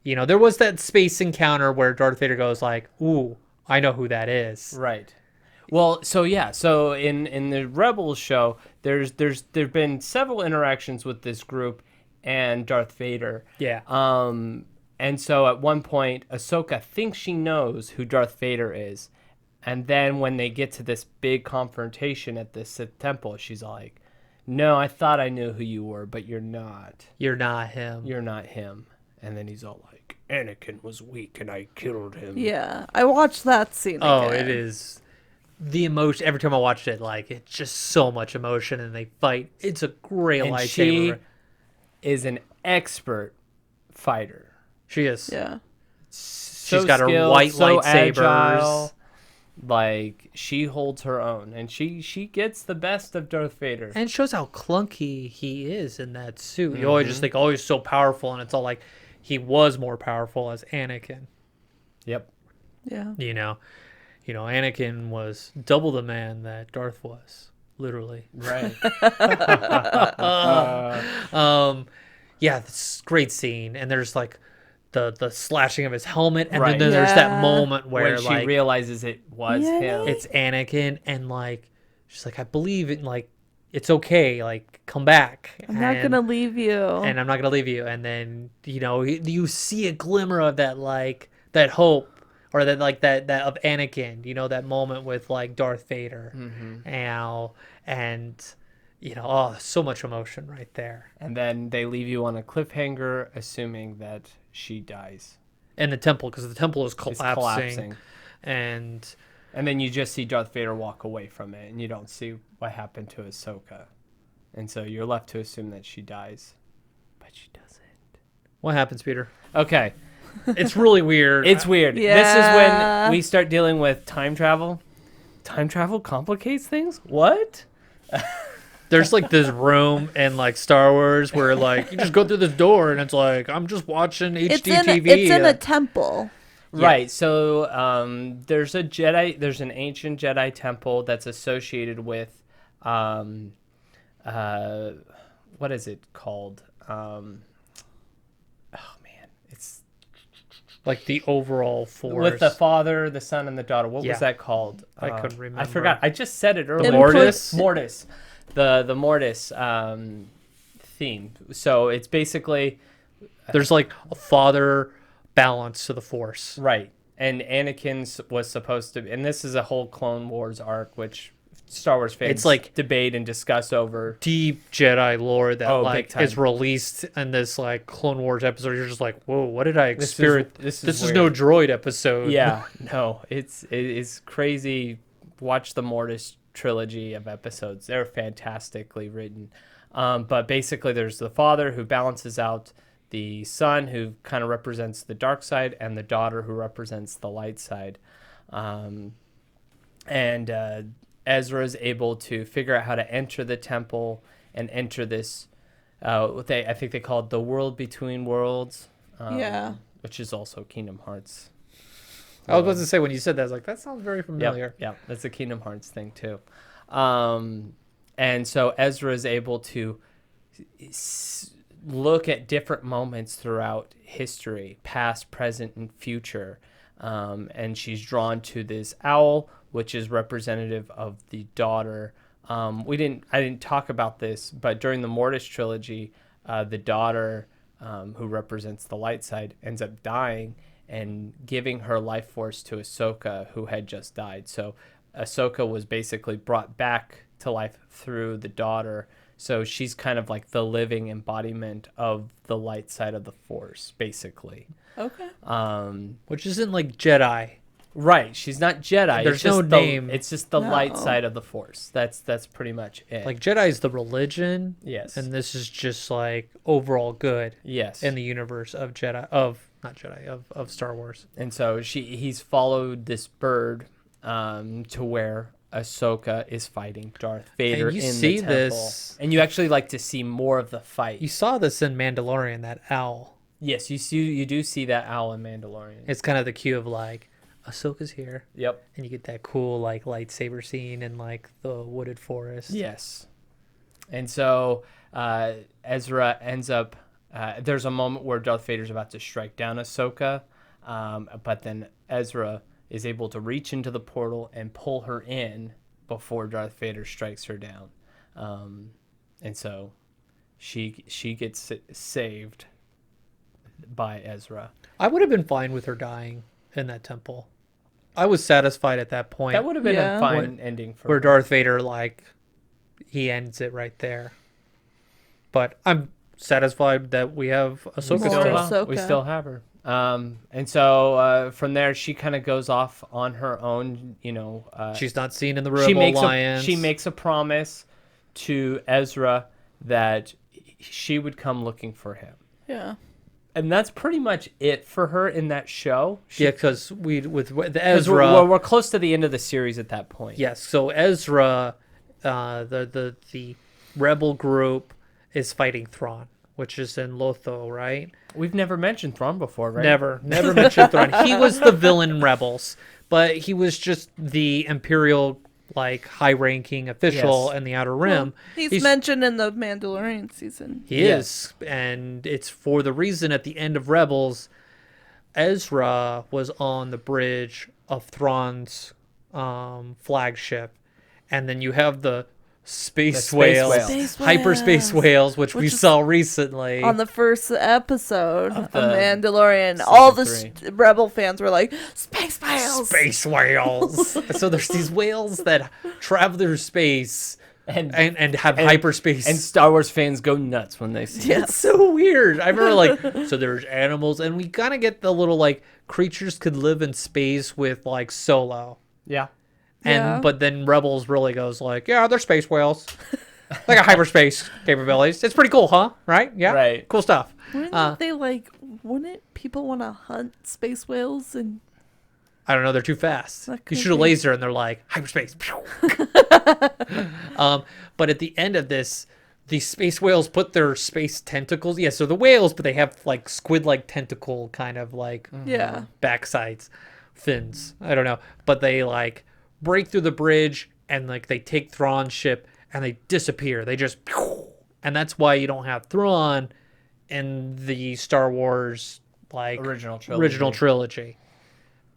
There was that space encounter where Darth Vader goes like, "Ooh, I know who that is." Right. Well, so in the Rebels show, there've been several interactions with this group and Darth Vader. Yeah. And so at one point, Ahsoka thinks she knows who Darth Vader is, and then when they get to this big confrontation at the Sith temple, she's like, "No, I thought I knew who you were, but you're not. You're not him. You're not him." And then he's all like, "Anakin was weak, and I killed him." Yeah. I watched that scene. Oh, again. it is the emotion. Every time I watched it, like, it's just so much emotion, and they fight. It's a great And lightsaber. she is an expert fighter. She is. Yeah. She's got her skilled, white so lightsabers. agile. Like, she holds her own, and she gets the best of Darth Vader. And it shows how clunky he is in that suit. You always just think, oh, he's so powerful, and it's all like he was more powerful as Anakin. Yep. Yeah. Anakin was double the man that Darth was, literally. Right. Yeah, this great scene, and there's like the slashing of his helmet, and Right. then there's that Yeah. moment where when she like realizes it was Yeah. him. it's Anakin, and like she's like, I believe it, like it's okay, like come back. I'm not gonna leave you. and I'm not gonna leave you. And then you see a glimmer of that like that hope, or that like that of Anakin. That moment with like Darth Vader, and oh, so much emotion right there. And then they leave you on a cliffhanger, assuming that she dies. In the temple, because the temple is It's collapsing, and And then you just see Darth Vader walk away from it, and you don't see what happened to Ahsoka. And so you're left to assume that she dies. But she doesn't. what happens, Peter? Okay. It's really weird. It's weird. This is Yeah. when we start dealing with time travel. Time travel complicates things? What? There's like this room in like Star Wars where like you just go through this door and it's like I'm just watching HDTV. It's in a temple. Right. So there's an ancient Jedi temple that's associated with what is it called? It's like the overall force. with the Father, the Son, and the Daughter. What Yeah. was that called? I couldn't remember. I forgot. I just said it earlier. Mortis? Mortis. The Mortis theme. So it's basically There's like a father balance to the force. right. And Anakin was supposed to, and this is a whole Clone Wars arc, which Star Wars fans It's like debate and discuss over. Deep Jedi lore that Oh, big like time. is released in this like Clone Wars episode. You're just like, whoa, what did I experience? This This is is no weird. droid episode. Yeah, no, it's crazy. Watch the Mortis trilogy of episodes; they're fantastically written. But basically, there's the father who balances out the son, who kind of represents the dark side, and the daughter who represents the light side. And Ezra is able to figure out how to enter the temple and enter this. I think they call it the world between worlds. Yeah. Which is also Kingdom Hearts. I was about to say when you said that, I was like, that sounds very familiar. Yeah, that's a Kingdom Hearts thing too. And so Ezra is able to look at different moments throughout history, past, present, and future. And she's drawn to this owl, which is representative of the daughter. I didn't talk about this, but during the Mortis trilogy, the daughter, who represents the light side, ends up dying and giving her life force to Ahsoka, who had just died. So Ahsoka was basically brought back to life through the daughter. So she's kind of like the living embodiment of the light side of the Force, basically. Okay. Which isn't like Jedi. Right. She's not Jedi. There's it's just no the, name. It's just the light No. side of the Force. That's pretty much it. Like Jedi is the religion, yes. and this is just like overall good yes. in the universe of of Star Wars. And so he's followed this bird to where Ahsoka is fighting Darth Vader And you in see the temple. this- And you actually like to see more of the fight. You saw this in Mandalorian, that owl. Yes, you do see that owl in Mandalorian. It's kind of the cue of like Ahsoka's here, Yep. and you get that cool like lightsaber scene in like the wooded forest. Yes. And so Ezra ends up. There's a moment where Darth Vader's about to strike down Ahsoka, but then Ezra is able to reach into the portal and pull her in before Darth Vader strikes her down, and so she gets saved by Ezra. I would have been fine with her dying in that temple. I was satisfied at that point That would have been Yeah. a fine ending for where her. Darth Vader like he ends it right there. But I'm satisfied that we have Ahsoka More still. Ahsoka. We still have her. And so from there, she kind of goes off on her own. She's not seen in the she Rebel makes Alliance. she makes a promise to Ezra that she would come looking for him. Yeah. And that's pretty much it for her in that show. Yeah, because with the 'Cause Ezra. we're close to the end of the series at that point. Yes, so Ezra, the rebel group is fighting Thrawn, which is in Lotho, right? We've never mentioned Thrawn before, right? Never mentioned Thrawn. He was the villain in Rebels, but he was just the Imperial, like, high-ranking official Yes. in the Outer Rim. He's mentioned in the Mandalorian season. He is, and it's for the reason at the end of Rebels, Ezra was on the bridge of Thrawn's flagship, and then you have the space whales, Space hyperspace whales, whales, which we is saw recently. On the first episode of the Mandalorian, all the season Rebel fans were like, "Space whales!" Space whales. So there's these whales that travel through space And have hyperspace. and Star Wars fans go nuts when they see it. It's so weird. I remember, like, so there's animals, and we kind of get the little, like, creatures could live in space with, like, Solo. Yeah. And but then Rebels really goes like, yeah, they're space whales. They got hyperspace capabilities. It's pretty cool, huh? Right? Yeah. Right. Cool stuff. Wouldn't people want to hunt space whales? And I don't know. They're too fast. That You could shoot a be. laser, and they're like hyperspace. But at the end of this, the space whales put their space tentacles. Yeah, so the whales, but they have like squid-like tentacle kind of like yeah, backsides, fins. I don't know, but they like break through the bridge and like they take Thrawn's ship and they disappear. They just, and that's why you don't have Thrawn in the Star Wars like Original trilogy.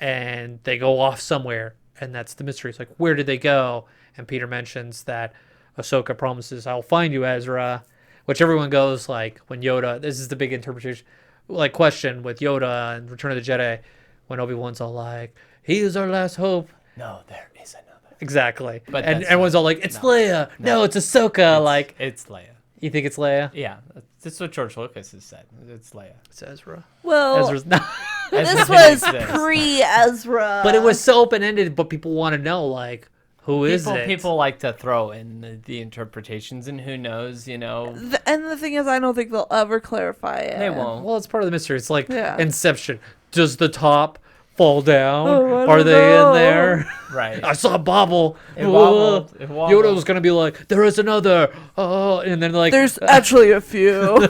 And they go off somewhere, and that's the mystery. It's like, where did they go? And Peter mentions that Ahsoka promises, "I'll find you, Ezra," which everyone goes like when Yoda. This is the big interpretation, like question with Yoda and Return of the Jedi, when Obi-Wan's all like, "He is our last hope." No, there is another. Exactly, But and that's everyone's all like, "It's Leia." No, it's Ahsoka. Like, It's Leia. you think it's Leia? Yeah, that's what George Lucas has said. It's Leia. It's Ezra. well, Ezra's not. this Ezra was exists. pre-Ezra, But it was so open-ended. But people want to know, like, who is it? People like to throw in the interpretations, and who knows, And the thing is, I don't think they'll ever clarify it. They won't. Well, it's part of the mystery. It's like Yeah. Inception. Does the top fall down? Oh, I Are don't they know. in there? Right. I saw a bobble. It wobbled. It wobbled. Yoda was gonna be like, "There is another." Oh, and then like, There's actually a few.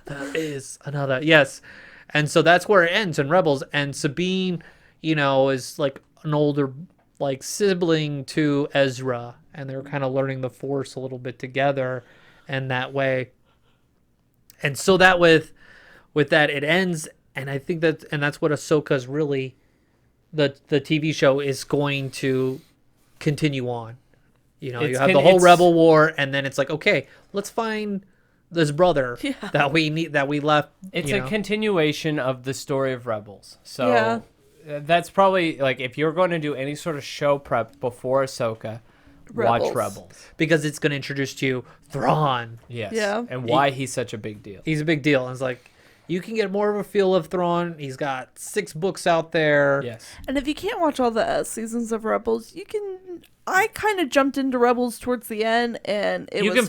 there is another. Yes, and so that's where it ends in Rebels. And Sabine, is like an older like sibling to Ezra, and they're kind of learning the Force a little bit together, and that way. And so that with that it ends, and I think that's what Ahsoka's really, the TV show is going to continue on. You have the whole Rebel War, and then it's like, okay, let's find this brother that we left. It's a continuation of the story of Rebels. So Yeah. that's probably, like, if you're going to do any sort of show prep before Ahsoka, watch Rebels. Because it's going to introduce to you Thrawn. Yes. Yeah. And why he's such a big deal. He's a big deal. And it's like, you can get more of a feel of Thrawn. He's got 6 books out there. Yes. And if you can't watch all the seasons of Rebels, you can. I kind of jumped into Rebels towards the end, and You was can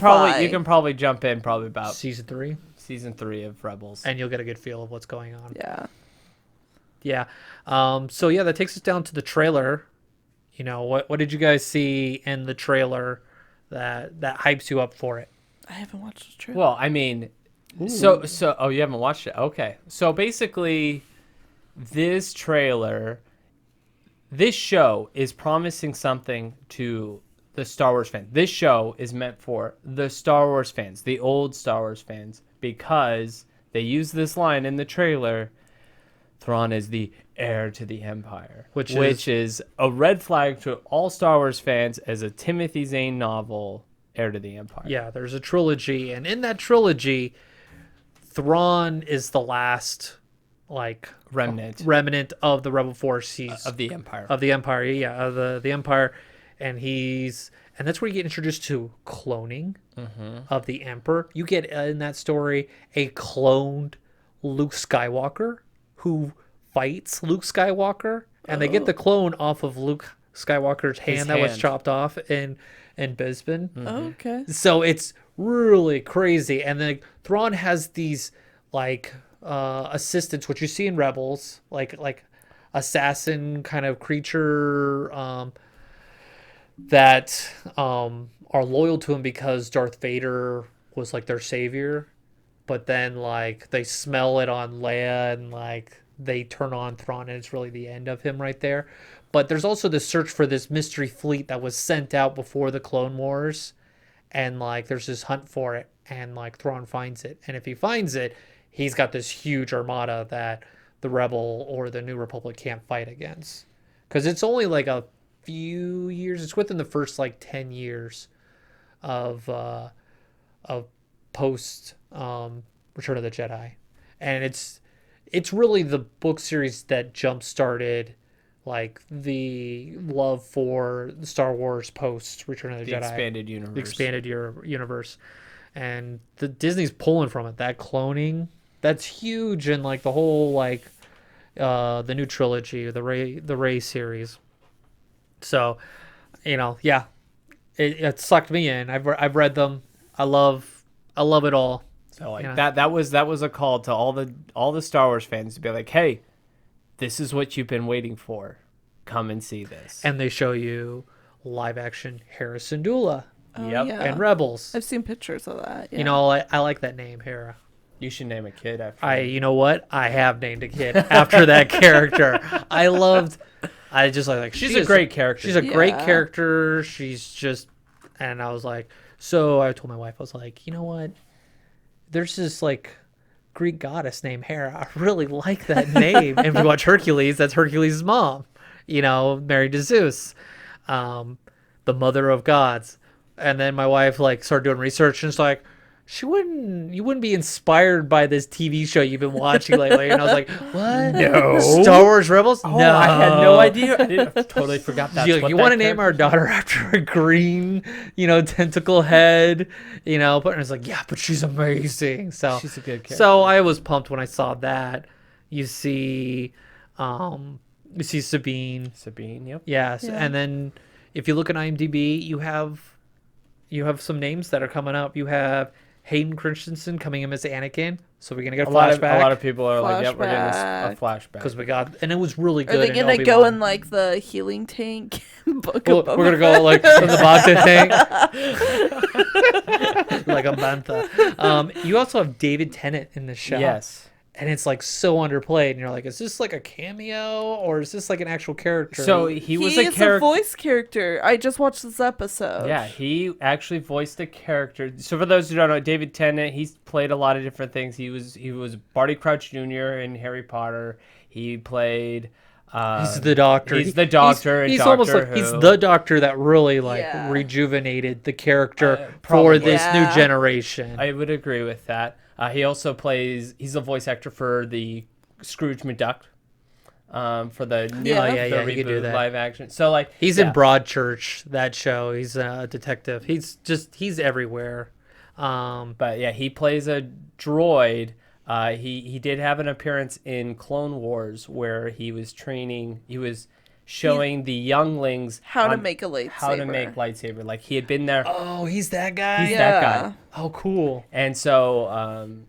probably jump in about Season 3. season 3 of Rebels. And you'll get a good feel of what's going on. Yeah. Yeah. So yeah, that takes us down to the trailer. What did you guys see in the trailer that hypes you up for it? I haven't watched the trailer. Well, I mean, so you haven't watched it? Okay. So basically, this show is promising something to the Star Wars fans. This show is meant for the Star Wars fans, the old Star Wars fans, because they use this line in the trailer. Thrawn is the heir to the Empire, which is a red flag to all Star Wars fans as a Timothy Zahn novel, Heir to the Empire. Yeah, there's a trilogy, and in that trilogy, Thrawn is the last, like, remnant of the Rebel Force. He's of the Empire. Of the Empire, yeah, of the Empire, and that's where you get introduced to cloning of the Emperor. You get in that story a cloned Luke Skywalker who fights Luke Skywalker, and they get the clone off of Luke Skywalker's hand that was chopped off in Brisbane. Okay. So it's really crazy. And then Thrawn has these like assistants, which you see in Rebels, like assassin kind of creature that are loyal to him because Darth Vader was like their savior, but then like they smell it on Leia and like they turn on Thrawn and it's really the end of him right there. But there's also this search for this mystery fleet that was sent out before the Clone Wars, and like there's this hunt for it, and like Thrawn finds it, and if he finds it, he's got this huge armada that the Rebel or the New Republic can't fight against, because it's only like a few years. It's within the first like 10 years of post Return of the Jedi, and it's really the book series that jump started like the love for Star Wars post Return of the Jedi, expanded universe. the expanded universe, and the Disney's pulling from it. That cloning, that's huge, and like the whole like the new trilogy, the Rey series. So, yeah, it sucked me in. I've read them. I love it all. So like that was a call to all the Star Wars fans to be like, hey, this is what you've been waiting for. Come and see this. And they show you live action Hera Syndulla Oh, Yep. yeah. and Rebels. I've seen pictures of that. Yeah. I like that name, Hera. You should name a kid after. You know what? I have named a kid after that character. I just like She's a great character. She's a great Yeah. character. She's just, and I was like, so I told my wife, I was like, you know what? There's this like Greek goddess named Hera. I really like that name. And if you watch Hercules, that's Hercules' mom, married to Zeus, the mother of gods. And then my wife like started doing research, and it's like, you wouldn't be inspired by this TV show you've been watching lately. And I was like, what? No. Star Wars Rebels? Oh, no. I had no idea. I totally forgot that. You want to name our daughter after a green, tentacle head, but it's like, yeah, but she's amazing. So She's a good character. So I was pumped when I saw that. You see Sabine. Sabine, yep. Yes. Yeah. And then if you look at IMDb, you have some names that are coming up. You have Hayden Christensen coming in as Anakin. So we're going to get a flashback. A lot of people are like, yep, we're getting a flashback. Because and it was really good. Are they in gonna Obi-Wan. go in like the healing tank book? We're of Boba gonna go like in the Bogta tank, like a bantha. You also have David Tennant in the show. Yes. And it's like so underplayed, and you're like, is this like a cameo or is this like an actual character? So he was He a is character. a voice character. I just watched this episode. Yeah, he actually voiced a character. So for those who don't know, David Tennant, he's played a lot of different things. He was Barty Crouch Jr. in Harry Potter. He played. He's the Doctor. He's the Doctor. in He's Doctor almost like Who. he's the Doctor that really like Yeah. rejuvenated the character for probably. this new Yeah. generation. I would agree with that. He also he's a voice actor for the Scrooge McDuck, for the new Yeah. Oh, yeah, the he could do reboot that. live action. So like He's yeah. in Broadchurch, that show. He's a detective. He's everywhere. But yeah, he plays a droid. He did have an appearance in Clone Wars where he was showing the younglings How to on make a lightsaber. how to make lightsaber. Like he had been there. Oh, he's that guy. He's that guy. Oh, cool. And so,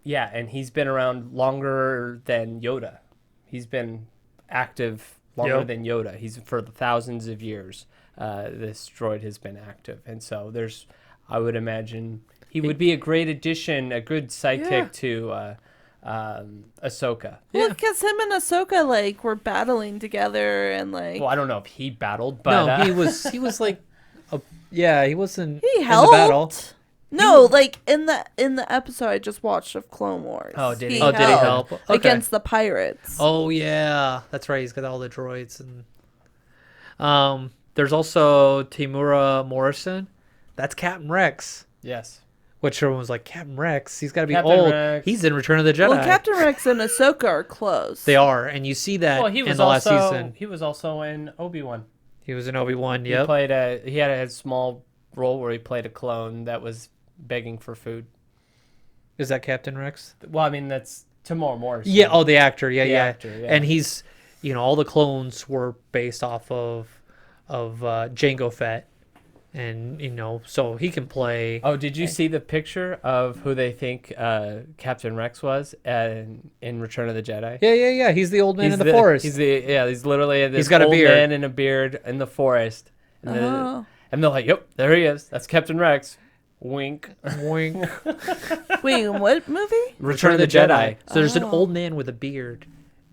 and he's been around longer than Yoda. He's been active longer Yep. than Yoda. He's for the thousands of years. This droid has been active, and so I would imagine he would be a great addition, a good sidekick Yeah. to Ahsoka. Well, because him and Ahsoka like were battling together and like Well, I don't know if he battled, but No, he was like, he wasn't he in the battle. helped. No, like in the episode I just watched of Clone Wars. Oh, did he? Oh, did he help? Okay. against the pirates? Oh yeah, that's right. He's got all the droids and there's also Temuera Morrison. That's Captain Rex. yes. Which everyone was like, Captain Rex. He's got to be Captain old. Rex. He's in Return of the Jedi. Well, Captain Rex and Ahsoka are close. They are, and you see that Well, he in was the last also season. he was also in Obi-Wan. He was in Obi-Wan. He Yep. he had a small role where he played a clone that was begging for food. Is that Captain Rex? Well, I mean that's Tamora Morrison. Yeah. Oh, the actor. Yeah, The yeah. actor, yeah. And he's, all the clones were based off of Jango Fett. and so he can play. Oh, did you see the picture of who they think Captain Rex was in Return of the Jedi? Yeah. He's the old man in the forest. He's literally this He's got a old beard. man in a beard in the forest. And, and they're like, yep, there he is. That's Captain Rex. Wink. Wink. Wait, what movie? Return of the Jedi. So there's an old man with a beard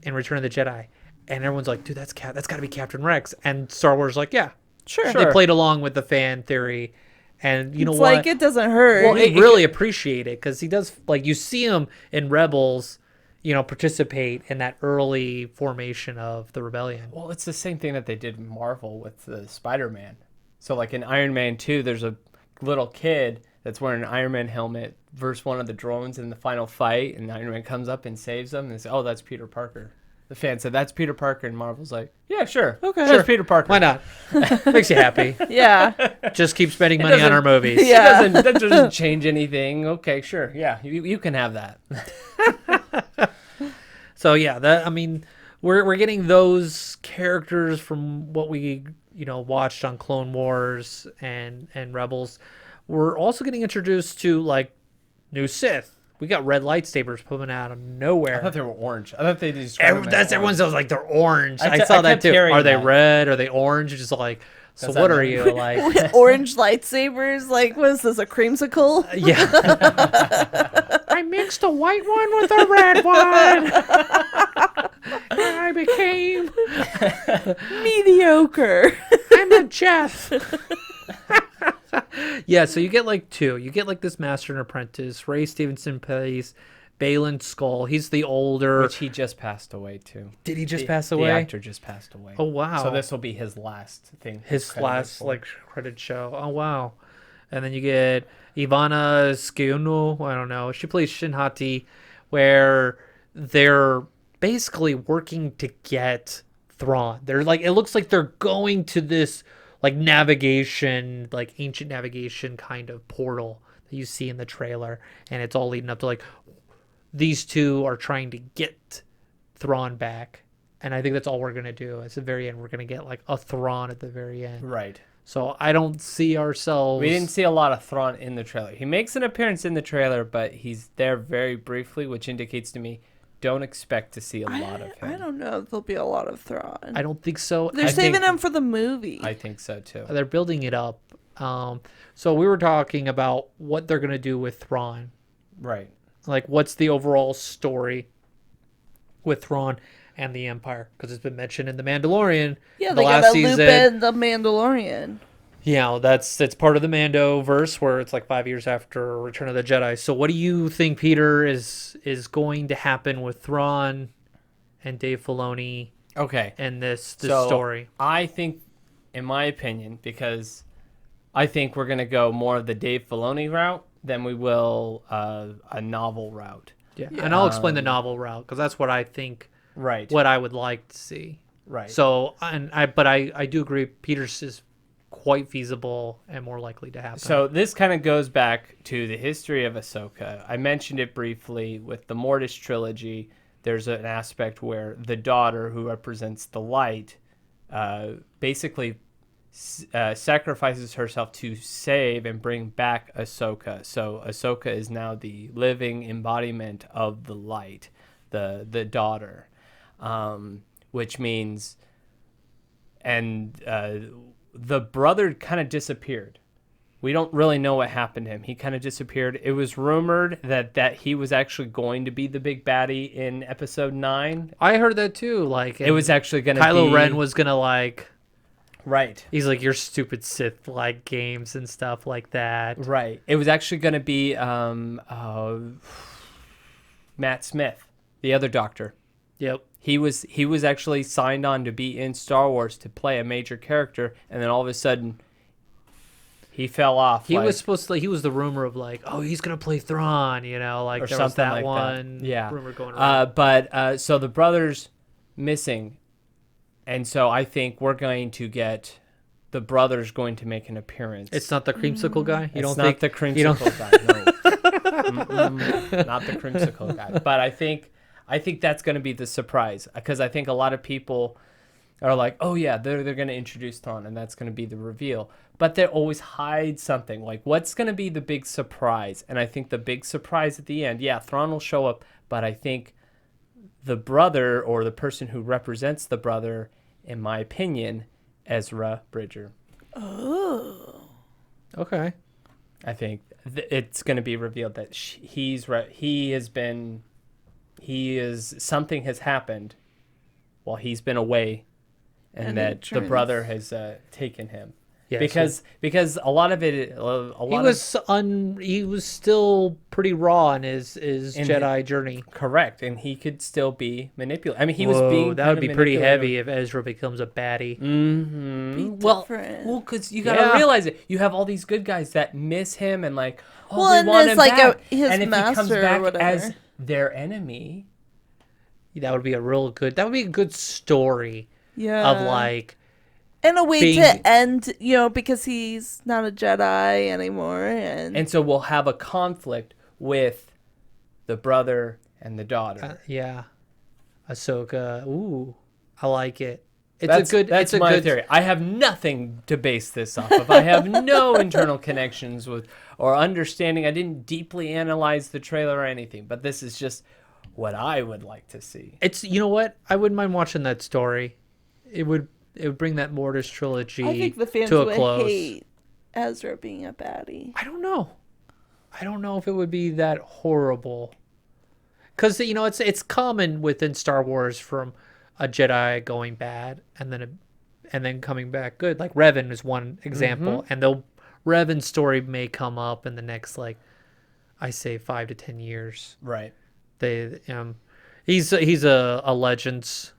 in Return of the Jedi, and everyone's like, dude, that's got to be Captain Rex. And Star Wars is like, yeah, Sure. They played along with the fan theory, and you know It's what? like it doesn't hurt. Well, they really appreciate it because he does. Like you see him in Rebels, participate in that early formation of the rebellion. Well, it's the same thing that they did in Marvel with the Spider-Man. So like in Iron Man 2, there's a little kid that's wearing an Iron Man helmet versus one of the drones in the final fight, and Iron Man comes up and saves them, and they say, oh, that's Peter Parker. The fan said, that's Peter Parker, and Marvel's like, yeah, sure. Okay. That's Peter Parker. Why not? Makes you happy. Yeah. Just keep spending money on our movies. Yeah. That doesn't change anything. Okay, sure. Yeah, you can have that. So yeah, we're getting those characters from what we watched on Clone Wars and Rebels. We're also getting introduced to like new Sith. We got red lightsabers coming out of nowhere. I thought they were orange. I thought they described them as That's orange. everyone's always like they're orange. I I saw that kept too. hearing Are they that. red? Are they orange? Just like so. Does What that are mean- you like? With orange lightsabers, like, what is this, a creamsicle? Yeah. I mixed a white one with a red one. And I became. Mediocre. I'm a Jeff. Yeah, so you get like two. You get like this master and apprentice. Ray Stevenson plays Balin Skull. He's the older. Which he just passed away too. Did he just The- pass The away? actor just passed away. Oh wow. So this will be his last thing. his credited last for. like credit show. Oh wow. And then you get Ivana Skiuno. I don't know. She plays Shinhati, where they're basically working to get Thrawn. They're like, it looks like they're going to this like navigation, like ancient navigation kind of portal that you see in the trailer, and it's all leading up to like these two are trying to get Thrawn back. And I think that's all we're gonna do. At the very end, we're gonna get like a Thrawn at the very end. Right. So I don't see ourselves. We didn't see a lot of Thrawn in the trailer. He makes an appearance in the trailer, but he's there very briefly, which indicates to me don't expect to see a lot of him. I don't know if there'll be a lot of Thrawn. I don't think so. They're I saving think- him for the movie. I think so too. They're building it up. So we were talking about what they're gonna do with Thrawn. Right. Like, what's the overall story with Thrawn and the Empire? Because it's been mentioned in The Mandalorian. Yeah, the they last got a season. Lupin the Mandalorian. That's part of the Mando verse, where it's like 5 years after Return of the Jedi. So what do you think, Peter, is going to happen with Thrawn and Dave Filoni Okay. and this So, story? I think, in my opinion, because I think we're going to go more of the Dave Filoni route than we will a novel route. Yeah, and I'll explain the novel route because that's what I think. Right. What I would like to see. Right. So, I do agree. Peter's is quite feasible and more likely to happen. So this kind of goes back to the history of Ahsoka. I mentioned it briefly with the Mortis trilogy. There's an aspect where the daughter, who represents the light, basically sacrifices herself to save and bring back Ahsoka. So Ahsoka is now the living embodiment of the light, the daughter, which means, and the brother kind of disappeared. We don't really know what happened to him. He kind of disappeared. It was rumored that he was actually going to be the big baddie in episode 9. I heard that too. Like It was actually going to be... Kylo Ren was gonna like. Right. He's like your stupid Sith like games and stuff like that. Right. It was actually going to be Matt Smith, the other doctor. Yep. He was actually signed on to be in Star Wars to play a major character, and then all of a sudden he fell off. He was supposed to. He was the rumor of like, oh, he's gonna play Thrawn. Like or there was something that like one. that. Yeah. Rumor going around. But so the brother's missing, and so I think we're going to get the brother's going to make an appearance. It's not the creamsicle guy. You It's don't not think the you don't- creamsicle guy. No. Not the creamsicle guy. But I think that's going to be the surprise, because I think a lot of people are like, oh yeah, they're gonna introduce Thrawn, and that's gonna be the reveal. But they always hide something. Like, what's gonna be the big surprise? And I think the big surprise at the end, yeah, Thrawn will show up, but I think the brother or the person who represents the brother, in my opinion, Ezra Bridger. Oh. Okay. I think it's going to be revealed that something has happened while he's been away, and And that the brother has taken him. Yeah, Because a lot of it, he was still pretty raw in his Jedi journey. correct, and he could still be manipulated. I mean, he was being that would kinda be pretty manipulated. heavy if Ezra becomes a baddie. Mm-hmm. Be Well, different. because you gotta Yeah. realize it. You have all these good guys that miss him and like, oh, Well, they and want it's him like back. his and if he comes master or back whatever. as their enemy, That would be a good story Yeah. of like and a way being- to end, because he's not a Jedi anymore, and so we'll have a conflict with the brother and the daughter. yeah, Ahsoka. Ooh, I like it. That's It's a my good theory. I have nothing to base this off of. I have no internal connections with or understanding. I didn't deeply analyze the trailer or anything, but this is just what I would like to see. It's you know what? I wouldn't mind watching that story. It would bring that Mortis trilogy I think the fans to a would close. hate Ezra being a baddie. I don't know. I don't know if it would be that horrible. Because it's common within Star Wars from a Jedi going bad and then coming back good. Like Revan is one example, and Revan's story may come up in the next I say 5 to 10 years. Right. He's a Legends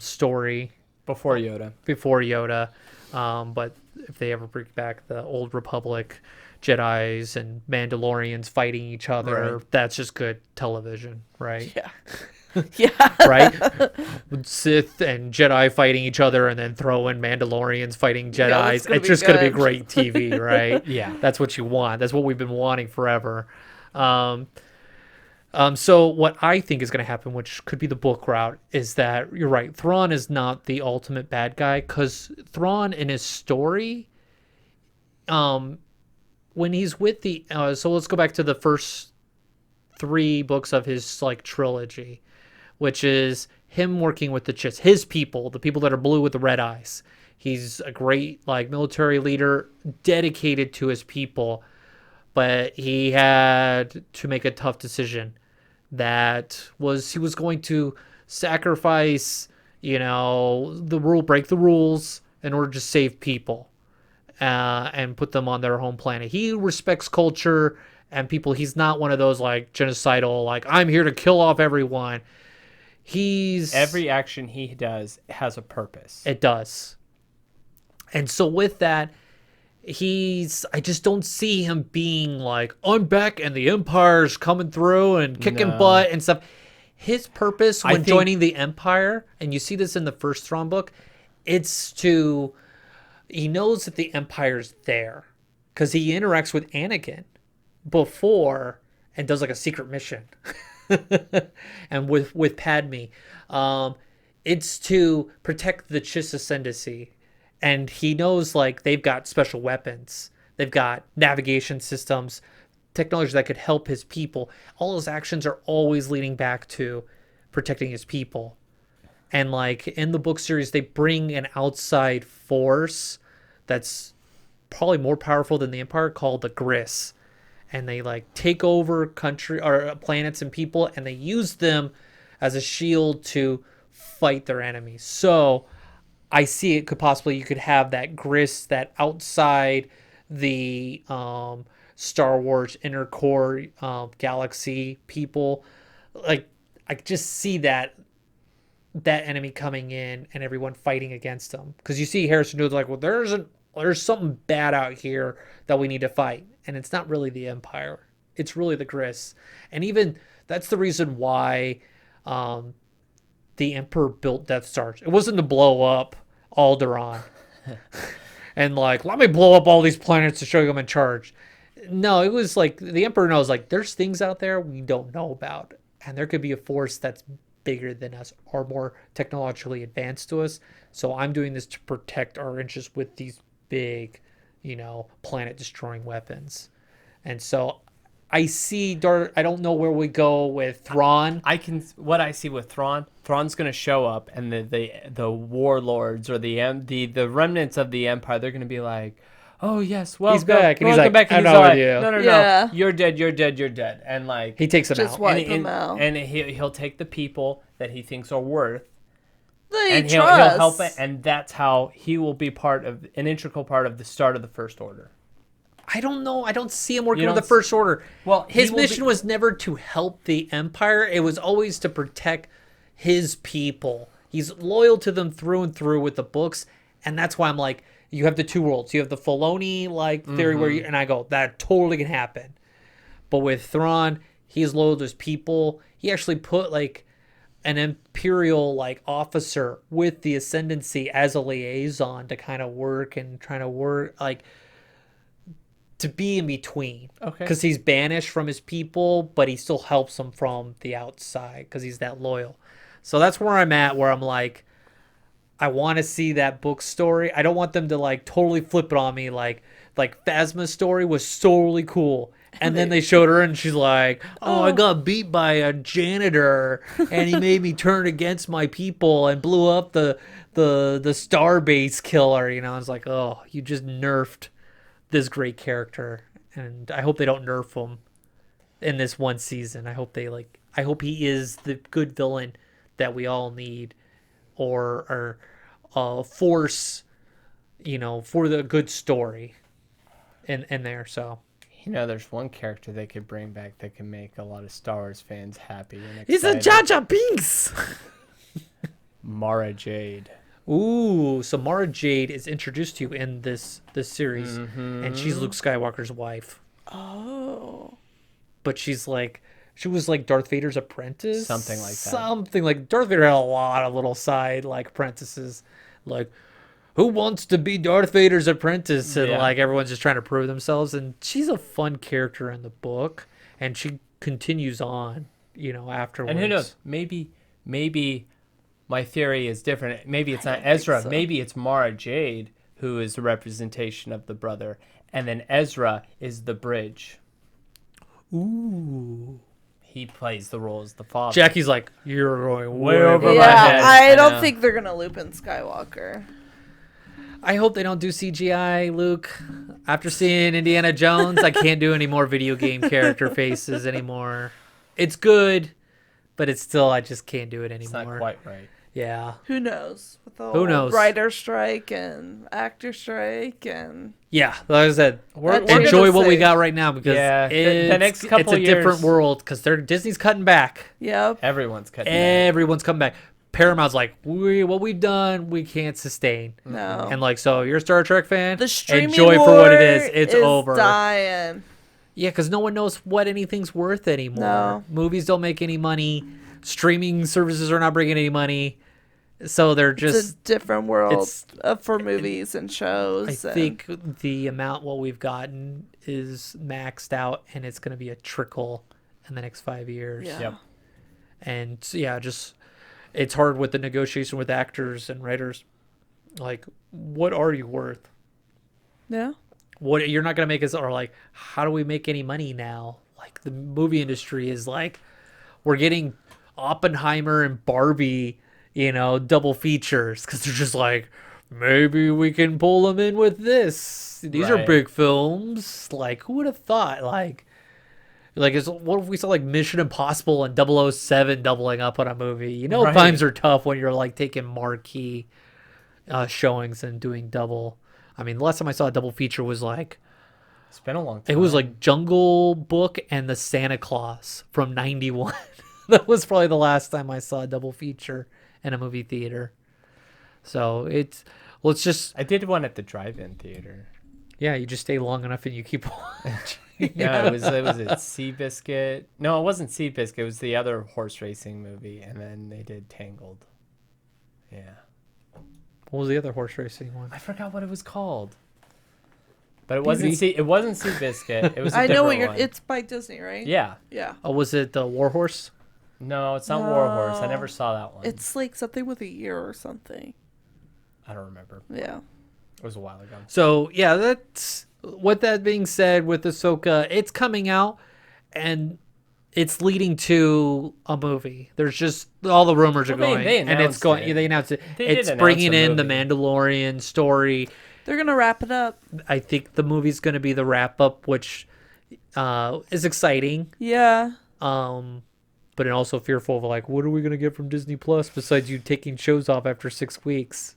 story Before Yoda. before Yoda, but if they ever bring back the Old Republic Jedis and Mandalorians fighting each other, Right. that's just good television, right? Yeah. Yeah. Right? Sith and Jedi fighting each other and then throw in Mandalorians fighting Yeah, that's Jedis. gonna It's be just going to be good. great TV, right? Yeah. That's what you want. That's what we've been wanting forever. So what I think is going to happen, which could be the book route, is that you're right. Thrawn is not the ultimate bad guy because Thrawn in his story, when he's with the, so let's go back to the first 3 books of his trilogy, which is him working with the Chiss, his people, the people that are blue with the red eyes. He's a great military leader, dedicated to his people. But he had to make a tough decision that was he was going to sacrifice, break the rules in order to save people and put them on their home planet. He respects culture and people. He's not one of those genocidal, I'm here to kill off everyone. Every action he does has a purpose. It does. And so with that, I just don't see him being I'm back and the Empire's coming through and kicking butt and stuff. His purpose when joining the Empire, and you see this in the first Thrawn book, he knows that the Empire's there because he interacts with Anakin before and does a secret mission and with Padme. It's to protect the Chiss Ascendancy. And he knows they've got special weapons. They've got navigation systems, technology that could help his people. All his actions are always leading back to protecting his people. And in the book series, they bring an outside force that's probably more powerful than the Empire called the Gris. And they take over country or planets and people, and they use them as a shield to fight their enemies. So I see it you could have that Gris, that outside the Star Wars inner core galaxy people. I just see that enemy coming in and everyone fighting against them. Because you see Harrison Ford's well, there's something bad out here that we need to fight. And it's not really the Empire. It's really the Gris. And even that's the reason why the Emperor built Death Stars. It wasn't to blow up Alderaan and let me blow up all these planets to show you I'm in charge. No, it was the Emperor knows there's things out there we don't know about, and there could be a force that's bigger than us, are more technologically advanced to us. So I'm doing this to protect our interests with these big, planet-destroying weapons. And so I see Darth. I don't know where we go with Thrawn. What I see with Thrawn's going to show up, and the warlords or the remnants of the Empire, they're going to be like, "Oh yes, well, He's back," and he's like, back. And "I'm he's not with like, you." No, Yeah. you're dead, you're dead, you're dead, and like He takes them Just out. wipe them out. and he'll take the people that he thinks are worth, They and he'll help it, and that's how he will be an integral part of the start of the First Order. I don't know. I don't see him working You with the don't First Order. Well, his he will mission was never to help the Empire. It was always to protect his people. He's loyal to them through and through with the books, and that's why I'm like, you have the two worlds. You have the Filoni theory where and I go, that totally can happen. But with Thrawn, he's loyal to his people. He actually put an imperial officer with the Ascendancy as a liaison to kind of work and trying to work to be in between. Okay. Because he's banished from his people, but he still helps them from the outside because he's that loyal. So that's where I'm at, where I'm like, I want to see that book story. I don't want them to totally flip it on me. Like Phasma's story was totally cool. And then they showed her and she's like, oh, I got beat by a janitor and he made me turn against my people and blew up the Starbase killer. I was like, oh, you just nerfed this great character. And I hope they don't nerf him in this one season. I hope I hope he is the good villain that we all need or force, for the good story in there. So. There's one character they could bring back that can make a lot of Star Wars fans happy and He's a excited. Jar Jar Binks. Mara Jade. Ooh, so Mara Jade is introduced to you in this series, and she's Luke Skywalker's wife. Oh. But she was like Darth Vader's apprentice, Something like that. Something like Darth Vader had a lot of little side apprentices, who wants to be Darth Vader's apprentice, and everyone's just trying to prove themselves. And she's a fun character in the book, and she continues on, afterwards. And who knows? Maybe my theory is different. Maybe it's not Ezra. so. Maybe it's Mara Jade who is the representation of the brother, and then Ezra is the bridge. Ooh. He plays the role as the father. Jackie's like, you're going way Way over over my my head. head. I I don't know. think they're gonna loop in Skywalker. I hope they don't do CGI, Luke. After seeing Indiana Jones, I can't do any more video game character faces anymore. It's good, but it's still, I just can't do it It's anymore. not quite right. Yeah. Who knows? With the Who knows? writer strike and actor strike and Yeah, like I said, That's what enjoy I'm what we saying. got right now because Yeah, the it's, next couple it's a different years- world because Disney's cutting back. yep. Everyone's cutting. back. Everyone's coming back. Paramount's like, what we've done, we can't sustain. No. And so you're a Star Trek fan, The streaming enjoy war for what it is. It's over. dying. Yeah, because no one knows what anything's worth anymore. No. Movies don't make any money. Streaming services are not bringing any money. So they're It's a just, different world it's- for movies and shows. I and- think the amount what we've gotten is maxed out and it's going to be a trickle in the next 5 years. Yeah. Yep. And yeah, just, it's hard with the negotiation with actors and writers. What are you worth? Yeah. What you're not going to make us, or how do we make any money now? The movie industry is we're getting Oppenheimer and Barbie, double features because they're just maybe we can pull them in with this. These are Right. big films. Who would have thought? What if we saw Mission Impossible and 007 doubling up on a movie? Right. Times are tough when you're taking marquee showings and doing double. I mean, the last time I saw a double feature was It's been a long time. it was Jungle Book and the Santa Claus from '91. That was probably the last time I saw a double feature in a movie theater. So let's just, I did one at the drive-in theater. yeah, you just stay long enough and you keep watching. No, it was at Seabiscuit. No, it wasn't Seabiscuit. It was the other horse racing movie, and then they did Tangled. Yeah, What was the other horse racing one? I forgot what it was called. But it wasn't Seabiscuit. It was. I I know what you're. It's by Disney, right? Yeah. Yeah. Oh, was it the Warhorse? No, it's not Warhorse. I never saw that one. It's like something with a year or something. I don't remember. Yeah. It was a while ago. So yeah, that's with that being said, with Ahsoka, it's coming out and it's leading to a movie. There's just all the rumors are going, they and it's announced going. it. Yeah, they announced it. They did It's announce bringing a in the movie. Mandalorian story. They're going to wrap it up. I think the movie's going to be the wrap up, which is exciting. Yeah. But I'm also fearful of like, what are we going to get from Disney Plus besides you taking shows off after 6 weeks?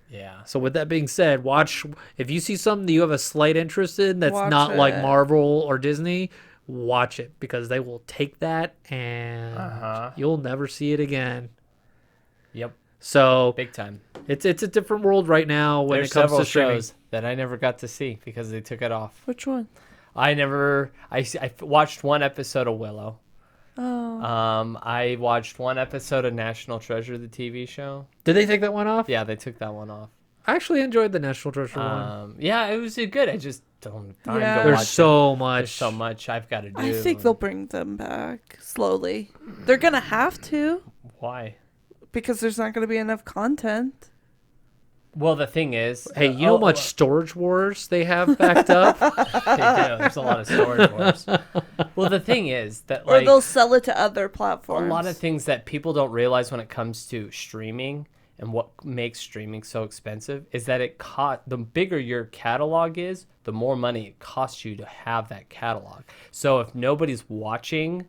Yeah. So with that being said, watch if you see something that you have a slight interest in that's Watch not like it. Marvel or Disney, watch it because they will take that and you'll never see it again. Yep. So Big time. it's a different world right now when There's it comes several to streaming. shows that I never got to see because they took it off. Which one? I watched one episode of Willow. Oh. I watched one episode of National Treasure, the TV show. Did they take that one off? Yeah, they took that one off. I actually enjoyed the National Treasure one. Yeah, it was good. I just don't have time Yeah. to There's watch so it. much. There's so much I've got to do. I think they'll bring them back slowly. They're going to have to Why? because there's not going to be enough content. Well, the thing is, Hey, you know how much Storage Wars they have backed up? they do. There's a lot of storage wars. Well, the thing is that Or like they'll sell it to other a platforms. lot of things that people don't realize when it comes to streaming and what makes streaming so expensive is that the bigger your catalog is, the more money it costs you to have that catalog. So if nobody's watching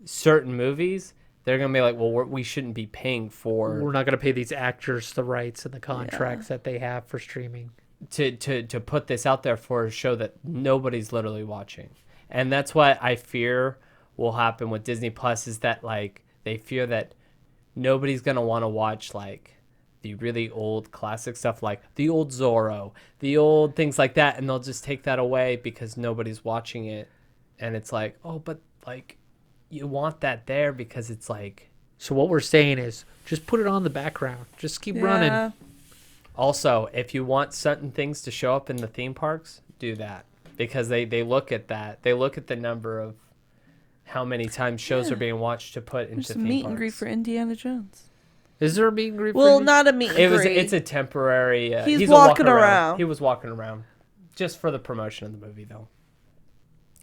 certain movies, they're gonna be like, well, we shouldn't be paying for We're not going to pay these actors the rights and the contracts that they have for streaming. to put this out there for a show that nobody's literally watching. And that's what I fear will happen with Disney Plus is that like they fear that nobody's going to want to watch like the really old classic stuff like the old Zorro, the old things like that, and they'll just take that away because nobody's watching it. And it's like, "Oh, but like you want that there because it's like." So what we're saying is just put it on the background. Just keep running. Also, if you want certain things to show up in the theme parks, do that because they look at that. They look at the number of how many times shows are being watched to put into There's a theme meet parks. and greet for Indiana Jones. Is there a meet and greet? Well, for not a meet and greet. It's a temporary. He's a walking around. He was walking around, just for the promotion of the movie, though.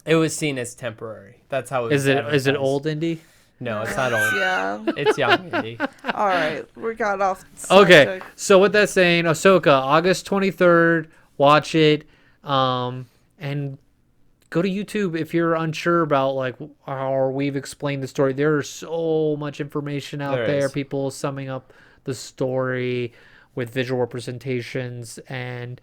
It was seen as temporary. That's how it was. Is it advertised. old Indy? No, it's not old. Yeah. It's young, Indy. All right. We got off. Okay, subject. so with that saying, Ahsoka, August 23rd, watch it, and go to YouTube if you're unsure about like how we've explained the story. There's so much information out There there. is. People summing up the story with visual representations and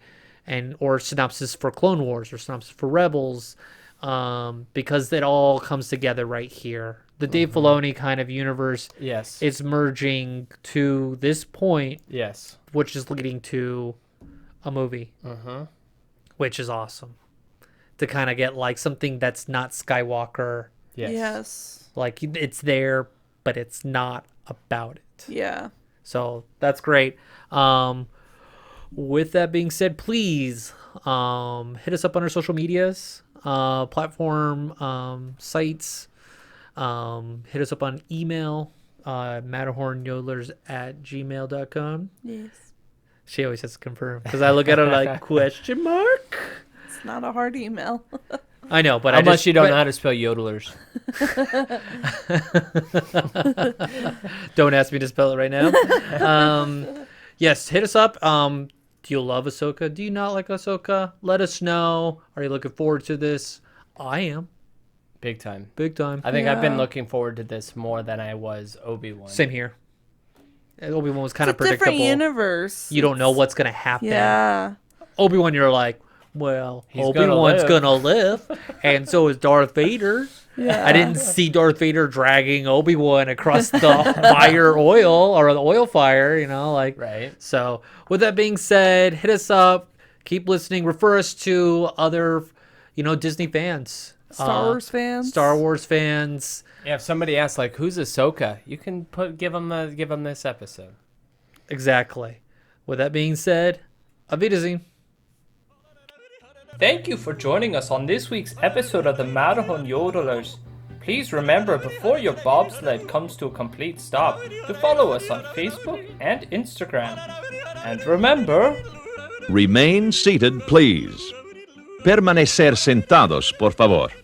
or synopsis for Clone Wars or synopsis for Rebels, because it all comes together right here. The Dave Filoni kind of universe Yes. is merging to this point, Yes. which is leading to a movie, which is awesome. To kind of get like something that's not Skywalker, Yes. Yes. like it's there, but it's not about it. Yeah. So that's great. With that being said, please hit us up on our social medias, platform, sites. Hit us up on email, matterhornyodlers@gmail.com. Yes. She always has to confirm because I look at her like question mark. It's not a hard email. I know, but Unless you don't know how to spell yodelers. Don't ask me to spell it right now. Yes, hit us up. Do you love Ahsoka? Do you not like Ahsoka? Let us know. Are you looking forward to this? I am. Big time. Big time. I think I've been Yeah. looking forward to this more than I was Obi-Wan. Same here. Obi-Wan was kind It's of a different predictable. universe. You don't know what's going to happen. Yeah. Obi-Wan, you're like, well, He's gonna Obi-Wan's live. gonna live, and so is Darth Vader. Yeah. I didn't see Darth Vader dragging Obi-Wan across the fire oil or the oil fire, you know, like. Right. So, with that being said, hit us up, keep listening, refer us to other, Disney fans, Star Wars fans. Star Wars fans. Yeah, if somebody asks like, "Who's Ahsoka?" You can give them this episode. Exactly. With that being said, Auf Wiedersehen. Thank you for joining us on this week's episode of the Matterhorn Yodelers. Please remember before your bobsled comes to a complete stop to follow us on Facebook and Instagram. And remember, Remain seated, please. Permanecer sentados, por favor.